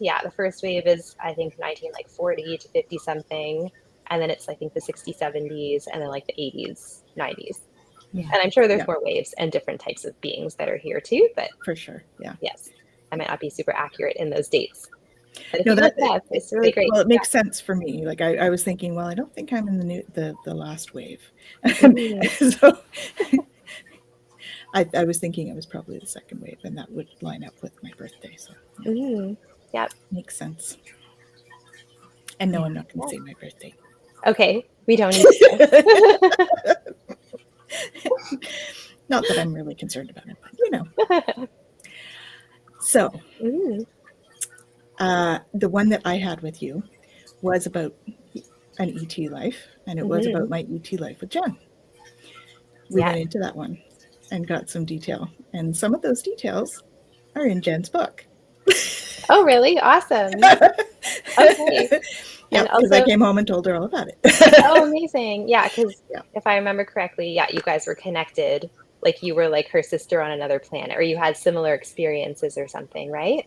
yeah, the first wave is, I think, 1940 to 50 something. And then it's, I think, the 60s, 70s, and then like the 80s, 90s. Yeah. And I'm sure there's Yeah. more waves and different types of beings that are here too. But For sure. Yeah. yes, I might not be super accurate in those dates. But if No, you look it up, it's really great. Well, it makes sense for me. Like I was thinking, well, I don't think I'm in the last wave. So I was thinking it was probably the second wave, and that would line up with my birthday. So yeah. Yep. Makes sense. And no, I'm not going to say my birthday. Okay, we don't need to. Not that I'm really concerned about it, but So the one that I had with you was about an ET life, and it was about my ET life with Jen. We went into that one and got some detail, and some of those details are in Jen's book. Oh, really? Awesome. Okay. Yeah, because I came home and told her all about it. Oh, amazing. Yeah, because if I remember correctly, you guys were connected. Like you were like her sister on another planet, or you had similar experiences or something, right?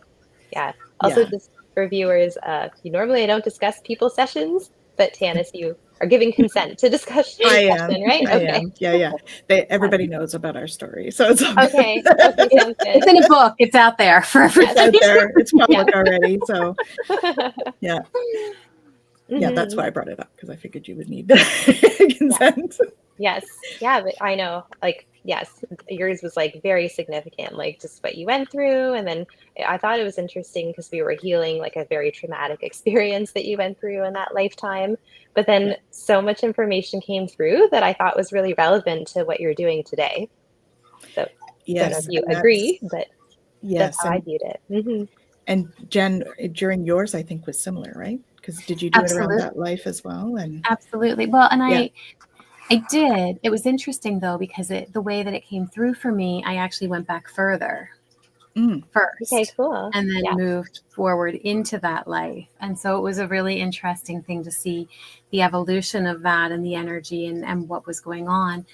Yeah. Also, just for viewers, normally I don't discuss people sessions, but Tanys, you are giving consent to discuss session, right? I am. Yeah. Everybody knows about our story, so it's all okay. good. Okay, sounds good. It's in a book. It's out there for everybody. It's out there. It's public already. So, yeah. Yeah, that's why I brought it up, because I figured you would need consent. Yes. Yeah, but I know, like, yes, yours was like very significant, like just what you went through. And then I thought it was interesting because we were healing like a very traumatic experience that you went through in that lifetime. But then so much information came through that I thought was really relevant to what you're doing today. So I don't know if you agree, but that's how I viewed it. And Jen, during yours, I think was similar, right? Because did you do it around that life as well? And absolutely. Well, and I did. It was interesting though, because the way that it came through for me, I actually went back further first. Okay, cool. And then moved forward into that life. And so it was a really interesting thing to see the evolution of that and the energy and what was going on.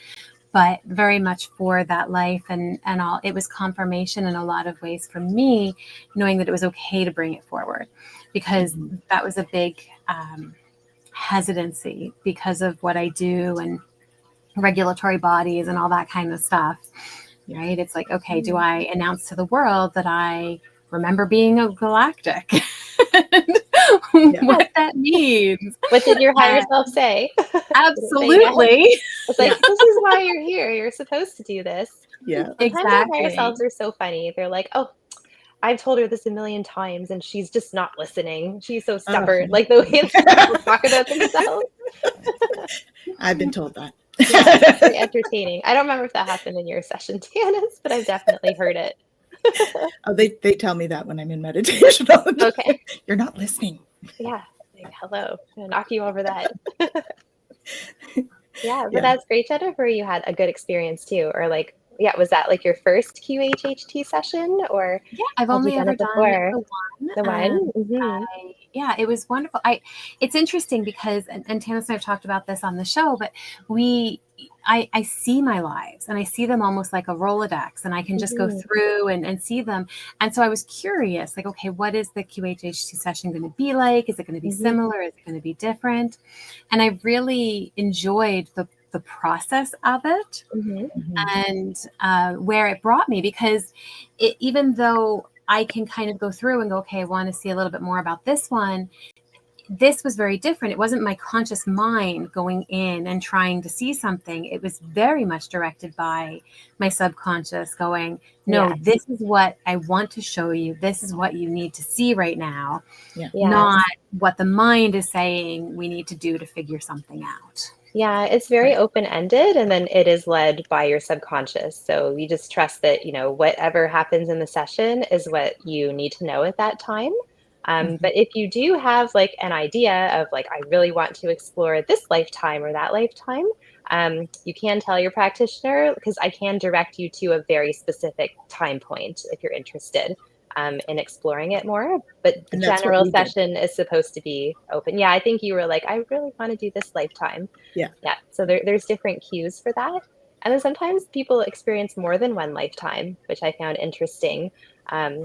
But very much for that life and all, it was confirmation in a lot of ways for me, knowing that it was okay to bring it forward, because that was a big hesitancy because of what I do and regulatory bodies and all that kind of stuff, right? It's like, okay, do I announce to the world that I remember being a galactic? What that means. What did your higher self say? Absolutely. It's like, this is why you're here. You're supposed to do this. Yeah, exactly. Our higher selves are so funny. They're like, oh, I've told her this a million times and she's just not listening. She's so stubborn. Like the way people talk about themselves. I've been told that. It's very entertaining. I don't remember if that happened in your session, Tanys, but I've definitely heard it. Oh, they tell me that when I'm in meditation. Okay. You're not listening. Yeah. Like, hello. I'm gonna knock you over that. But that's great, Jennifer. You had a good experience too. Or like, was that like your first QHHT session? Or I've only ever done the one. The one? It was wonderful. It's interesting because, and Tanys and I've talked about this on the show, but I see my lives and I see them almost like a Rolodex, and I can just go through and see them. And so I was curious, like, okay, what is the QHHT session going to be like? Is it going to be similar? Is it going to be different? And I really enjoyed the process of it and where it brought me, because even though I can kind of go through and go, okay, I want to see a little bit more about this one, this was very different. It wasn't my conscious mind going in and trying to see something. It was very much directed by my subconscious going, no, this is what I want to show you. This is what you need to see right now, not what the mind is saying we need to do to figure something out. Yeah, it's very Right. open-ended, and then it is led by your subconscious. So you just trust that, whatever happens in the session is what you need to know at that time. Mhm. But if you do have like an idea of like, I really want to explore this lifetime or that lifetime, you can tell your practitioner because I can direct you to a very specific time point if you're interested in exploring it more. But the And that's what general we did. session is supposed to be open. Yeah, I think you were like, I really want to do this lifetime. Yeah. Yeah, so there's different cues for that. And then sometimes people experience more than one lifetime, which I found interesting.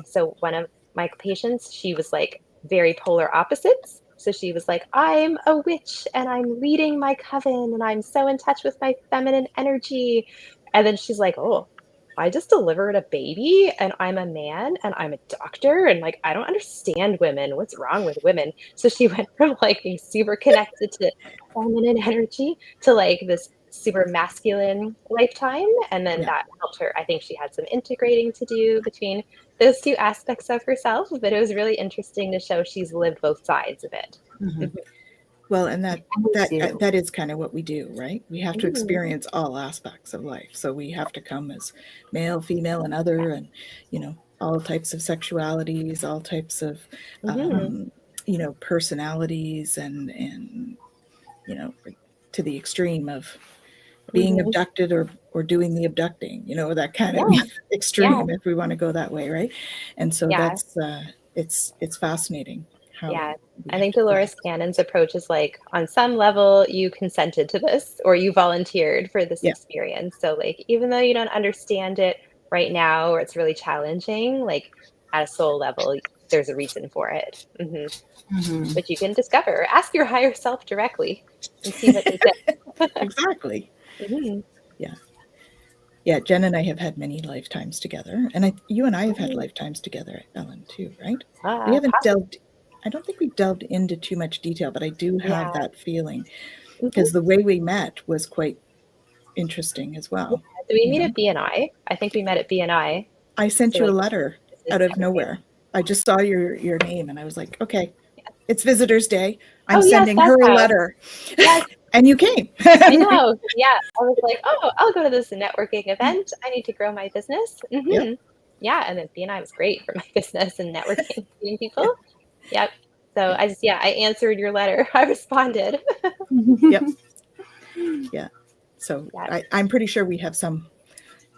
So one of my patients, she was like very polar opposites. So she was like, I'm a witch and I'm leading my coven and I'm so in touch with my feminine energy. And then she's like, oh, I just delivered a baby and I'm a man and I'm a doctor and like I don't understand women. What's wrong with women? So she went from like being super connected to feminine energy to like this super masculine lifetime. And then Yeah. that helped her. I think she had some integrating to do between those two aspects of herself, but it was really interesting to show she's lived both sides of it. Mhm. Well, and that Me that too. that is kind of what we do, right? We have to Mhm. experience all aspects of life. So we have to come as male, female, and other, and all types of sexualities, all types of Mhm. um, personalities, and like, to the extreme of being Mhm. abducted or doing the abducting, that kind of Yeah. Yeah. extreme, if we want to go that way, right? And so Yeah. that's it's fascinating how Yeah. we I have think to go. Dolores Cannon's approach is like, on some level, you consented to this or you volunteered for this Yeah. experience. So, like, even though you don't understand it right now or it's really challenging, like, at a soul level, there's a reason for it. Mhm. Which you can discover. Ask your higher self directly and see what they say. Exactly. Mhm. Yeah. Yeah, Jen and I have had many lifetimes together, and you and I have had Mhm. lifetimes together, Ellen, too, right? We haven't Possibly. I don't think we've delved into too much detail, but I do have Yeah. that feeling Mhm. because the way we met was quite interesting as Yeah. well. Did we You meet know, at BNI? I think we met at BNI. I sent So, you a like, letter business out of networking. nowhere. I just saw your name, and I was like, okay, it's Visitors Day. I'm Oh, yes, sending that's her a how. letter, Yes, and you came. I know. Yeah. I was like, oh, I'll go to this networking event. I need to grow my business. Yep. Yeah. And then BNI was great for my business and networking, meeting Yeah. people. Yep. So Yeah. I answered your letter. I responded. Yep. Yeah. So Yeah. I'm pretty sure we have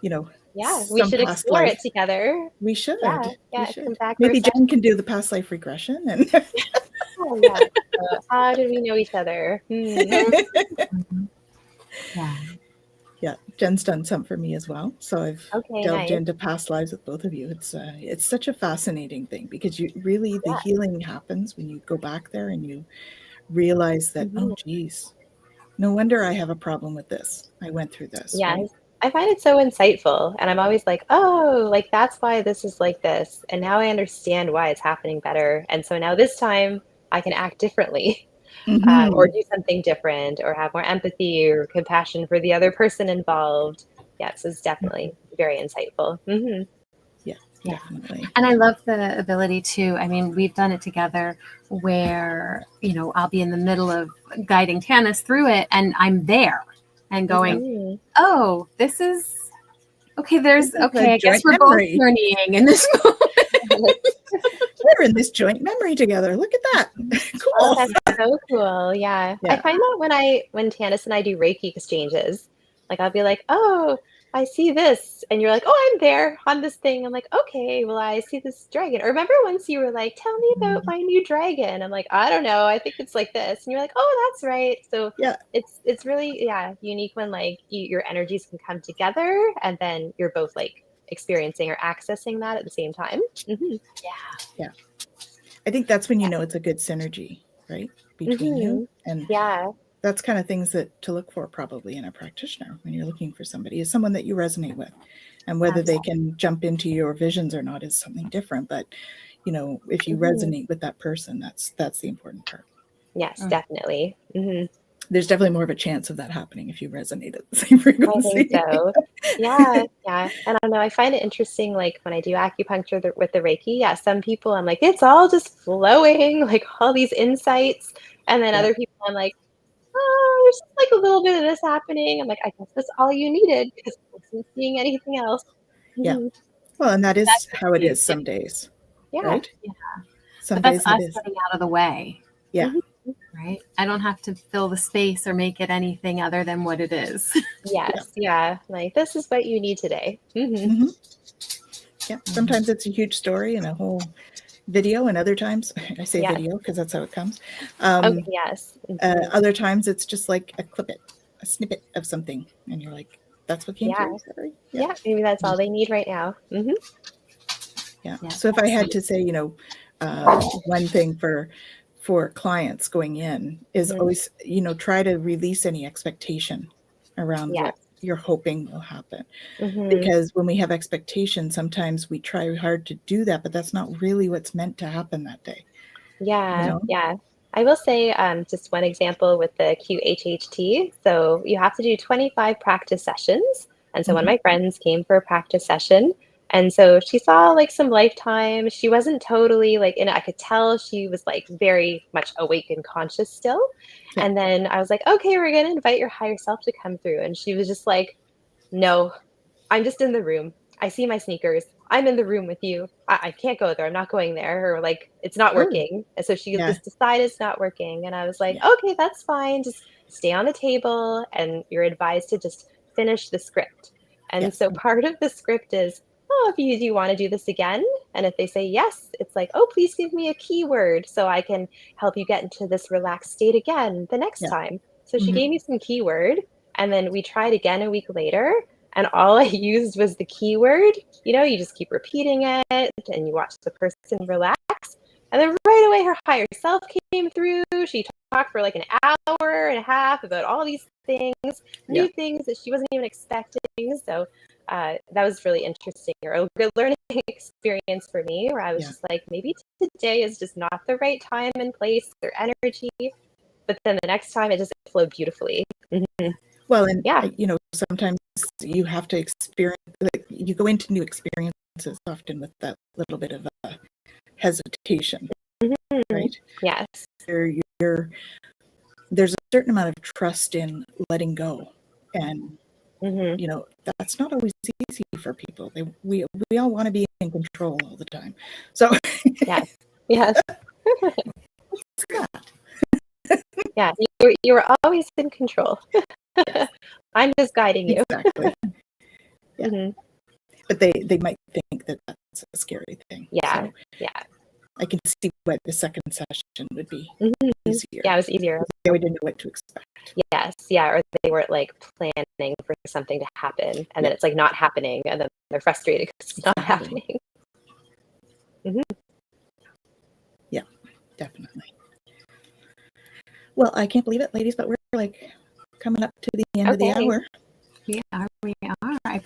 you know, Yeah. We some should past explore life. it together. We Yeah. should. We Yeah. Come should. back for a Maybe session. Jen can do the past life regression and Oh, yeah. So how did we know each other? Mhm. Yeah. yeah, Jen's done some for me as well. So I've Okay. delved Nice. into past lives with both of you. It's such a fascinating thing because you really the Yeah. healing happens when you go back there and you realize that, oh Mhm. geez, no wonder I have a problem with this. I went through this, right? Yes. I find it so insightful. And I'm always like, oh, like that's why this is like this. And now I understand why it's happening better. And so now this time I can act differently or Hmm. do something different or have more empathy or compassion for the other person involved. Yes, it's definitely very insightful. Yeah, Yeah. definitely. And I love the ability to, I mean, we've done it together where, I'll be in the middle of guiding Tanys through it and I'm there and going, oh, this is okay. This is a I guess joint we're both memory. journeying in this moment. We're in this joint memory together. Look at that. Oh, Cool. that's so cool. Yeah. I Yeah. find that when Tannis and I do Reiki exchanges, like I'll be like, oh, I see this. And you're like, oh, I'm there on this thing. I'm like, okay, well, I see this dragon. Or remember once you were like, tell me about my new dragon. I'm like, I don't know. I think it's like this. And you're like, oh, that's right. So Yeah. it's really, yeah, unique when like your energies can come together and then you're both like experiencing or accessing that at the same time. Yeah. I think that's when you know it's a good synergy, right? Between you. And Yeah. that's kind of things that to look for probably in a practitioner when you're looking for somebody is someone that you resonate with. And whether they can jump into your visions or not is something different. But if you resonate with that person, that's the important part. Yes, definitely. There's definitely more of a chance of that happening if you resonate at the same I think frequency. so. Yeah, yeah. And I don't know, I find it interesting, like when I do acupuncture with the Reiki, yeah, some people I'm like, it's all just flowing, like all these insights. And then Yeah. other people I'm like, oh, there's just like a little bit of this happening. I'm like, I guess that's all you needed because I wasn't seeing anything else. Yeah. Mhm. Well, and that is That's how it really is some days, Yeah. right? Yeah. Some But that's days it us is. getting out of the way, Yeah. Mhm. right? I don't have to fill the space or make it anything other than what it is. Yes. Yeah. Like, this is what you need today. Hmm. Yeah. Sometimes it's a huge story and a whole video, and other times, I say Yes. video because that's how it comes. Okay. Yes. Mhm. Other times it's just like a snippet of something, and you're like, "That's what came Yeah. through." Sorry. Yeah. Yeah. Maybe that's all they need right now. Yeah. Yeah. So if I had to say, one thing for clients going in is Mhm. always, try to release any expectation around Yes. what you're hoping will happen. Mhm. Because when we have expectations, sometimes we try hard to do that, but that's not really what's meant to happen that day. You Yeah. know? Yeah. I will say just one example with the QHHT. So you have to do 25 practice sessions. And so one of Mhm. my friends came for a practice session. And so she saw like some lifetime. She wasn't totally like in it. I could tell she was like very much awake and conscious still. Yeah. And then I was like, okay, we're going to invite your higher self to come through. And she was just like, no, I'm just in the room. I see my sneakers. I'm in the room with you. I can't go there. I'm not going there. Or like, it's not Oh, working. And so she yeah. just decided it's not working. And I was like, Yeah. okay, that's fine. Just stay on the table. And you're advised to just finish the script. And Yes. so part of the script is, oh, if you do you want to do this again? And if they say yes, it's like, oh, please give me a keyword so I can help you get into this relaxed state again the next Yeah. time. So she Mhm. gave me some keyword. And then we tried again a week later. And all I used was the keyword. You just keep repeating it and you watch the person relax. And then right away, her higher self came through. She talked for like an hour and a half about all these things, Yeah. new things that she wasn't even expecting. So that was really interesting, or a good learning experience for me, where I was Yeah. just like, maybe today is just not the right time and place or energy. But then the next time, it just flowed beautifully. Well, and Yeah. sometimes you have to experience, like, you go into new experiences often with that little bit of a hesitation, Mhm. right? Yes. There's a certain amount of trust in letting go, and Hmm. that's not always easy for people. We all want to be in control all the time, so Yes. Yes. it's not. Yeah. You were always in control. Yes, I'm just guiding you. exactly. Yeah, Hmm. but they might think that that's a scary thing. Yeah. So Yeah. I can see why the second session would be Hmm. easier. Yeah. It was easier. We didn't know what to expect. Yes. Yeah. Or they weren't like planning for something to happen, and then it's like not happening, and then they're frustrated because it's not happening. Hmm. Yeah, definitely. Well, I can't believe it, ladies, but we're like coming up to the end of the Okay. hour. We are. I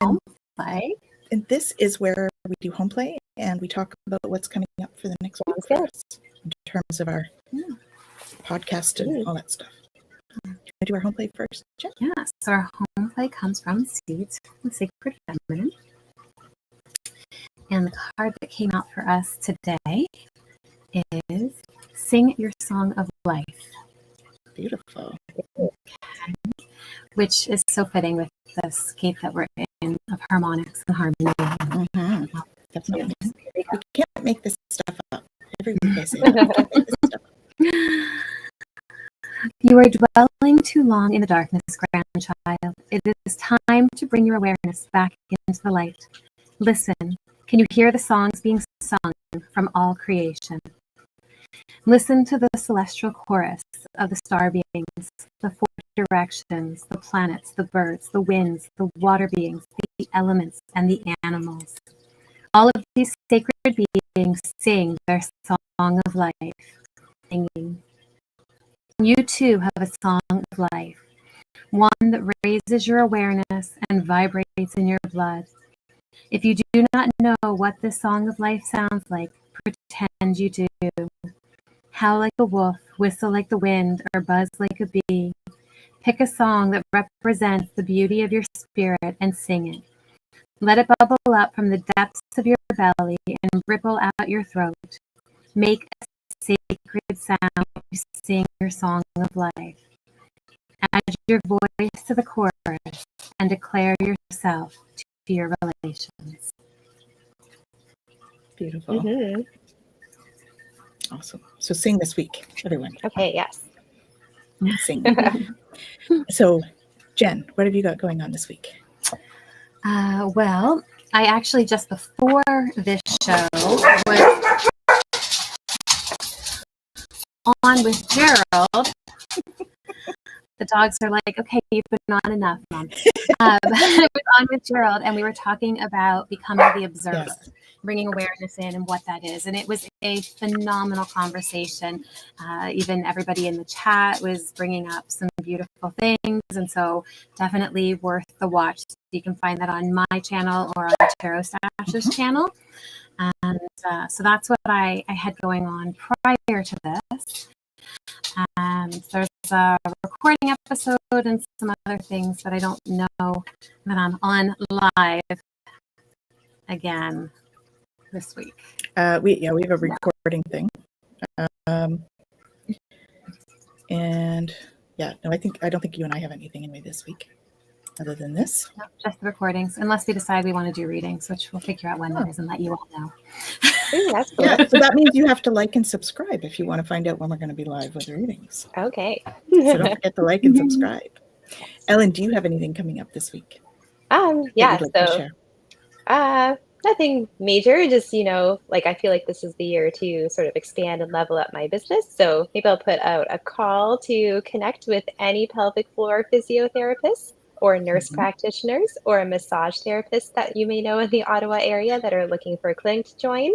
And, play. and this is where we do home play and we talk about what's coming up for the next week Sounds for good. us in terms of our podcast and all that stuff. Can we do our home play first, Jen? Yeah. So our home play comes from Seeds, the Sacred Feminine. And the card that came out for us today is Sing Your Song of Life, Beautiful. which is so fitting with the scape that we're in of harmonics and harmony. Mm-hmm. Definitely. We can't make this stuff up. Every week I say that. We can't make this stuff up. You are dwelling too long in the darkness, grandchild. It is time to bring your awareness back into the light. Listen. Can you hear the songs being sung from all creation? Listen to the celestial chorus of the star beings, the four directions, the planets, the birds, the winds, the water beings, the elements, and the animals. All of these sacred beings sing their song of life, singing. You too have a song of life, one that raises your awareness and vibrates in your blood. If you do not know what this song of life sounds like, pretend you do. Howl like a wolf, whistle like the wind, or buzz like a bee. Pick a song that represents the beauty of your spirit and sing it. Let it bubble up from the depths of your belly and ripple out your throat. Make a sacred sound to sing your song of life. Add your voice to the chorus and declare yourself to your relations. Beautiful. Mm-hmm. Awesome. So sing this week, everyone. Okay, yes. Sing. So, Jen, what have you got going on this week? Well, I actually just before this show was on with Gerald. The dogs are like, okay, you've been on enough, Mom. I was on with Gerald, and we were talking about becoming the observer, Yes. bringing awareness in and what that is. And it was a phenomenal conversation. Even everybody in the chat was bringing up some beautiful things. And so definitely worth the watch. You can find that on my channel or on Tarot Stash's channel. And so that's what I had going on prior to this. There's a recording episode and some other things that I don't know that I'm on live again this week. We have a recording thing. And yeah, no, I don't think you and I have anything anyway this week other than this. No, just the recordings, unless we decide we want to do readings, which we'll figure out when that is and let you all know. Ooh, that's cool. Yeah, so that means you have to like and subscribe if you want to find out when we're going to be live with readings. Okay. So don't forget to like and subscribe. Ellen, do you have anything coming up this week? Yeah, that you'd like to so share? nothing major, just, like I feel like this is the year to sort of expand and level up my business. So maybe I'll put out a call to connect with any pelvic floor physiotherapists or nurse practitioners or a massage therapist that you may know in the Ottawa area that are looking for a clinic to join.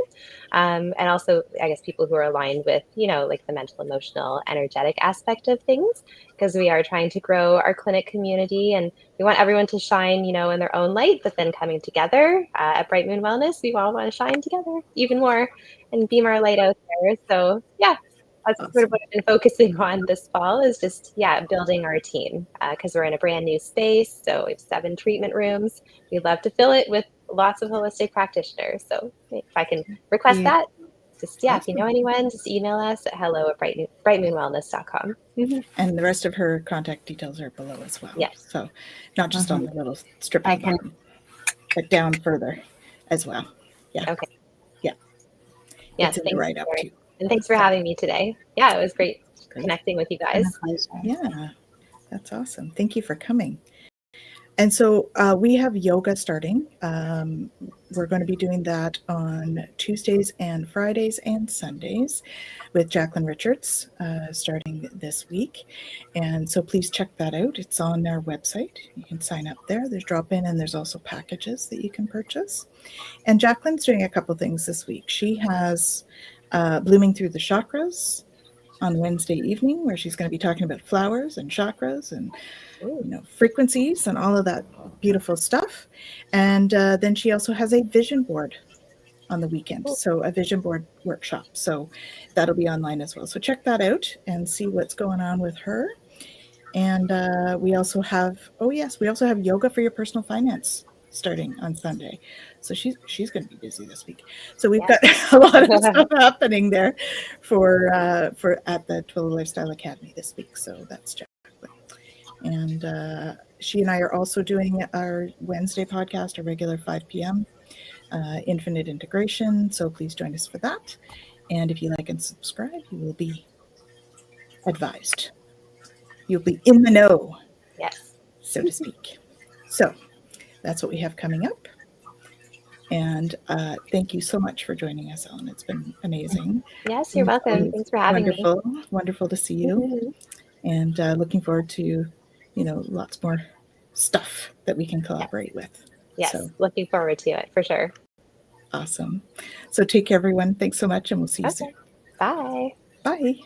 And also, I guess, people who are aligned with, like the mental, emotional, energetic aspect of things, because we are trying to grow our clinic community and we want everyone to shine, in their own light, but then coming together at Bright Moon Wellness, we all want to shine together even more and beam our light out there. So yeah, that's sort of what I've been focusing on this fall is just, building our team because we're in a brand new space. So we have 7 treatment rooms. We'd love to fill it with lots of holistic practitioners. So if I can request that, just, if you know anyone, just email us at hello@brightmoonwellness.com. And the rest of her contact details are below as well. Yes. So not just on the little strip I at the bottom, but down further as well. Yeah. Okay. Yeah. Yes, it's in the write up too. And thanks for having me today. Yeah, it was great connecting with you guys. Yeah, that's awesome. Thank you for coming. And so we have yoga starting. We're going to be doing that on Tuesdays and Fridays and Sundays with Jacqueline Richards starting this week. And so please check that out. It's on their website. You can sign up there. There's drop-in and there's also packages that you can purchase. And Jacqueline's doing a couple things this week. She has Blooming Through the Chakras on Wednesday evening, where she's going to be talking about flowers and chakras and frequencies and all of that beautiful stuff. And then she also has a vision board on the weekend, so a vision board workshop. So that'll be online as well. So check that out and see what's going on with her. And we also have yoga for your personal finance starting on Sunday. So she's going to be busy this week. So we've got a lot of stuff happening there for at the Twillow Lifestyle Academy this week. So that's Jacqueline. And she and I are also doing our Wednesday podcast, a regular 5 p.m. Infinite Integration. So please join us for that. And if you like and subscribe, you will be advised. You'll be in the know, so to speak. So that's what we have coming up. And thank you so much for joining us, Ellen. It's been amazing. Yes, you're welcome. Thanks for having me. Wonderful to see you. And looking forward to, lots more stuff that we can collaborate with. Yes, so, looking forward to it for sure. Awesome. So take care, everyone. Thanks so much, and we'll see you soon. Bye. Bye.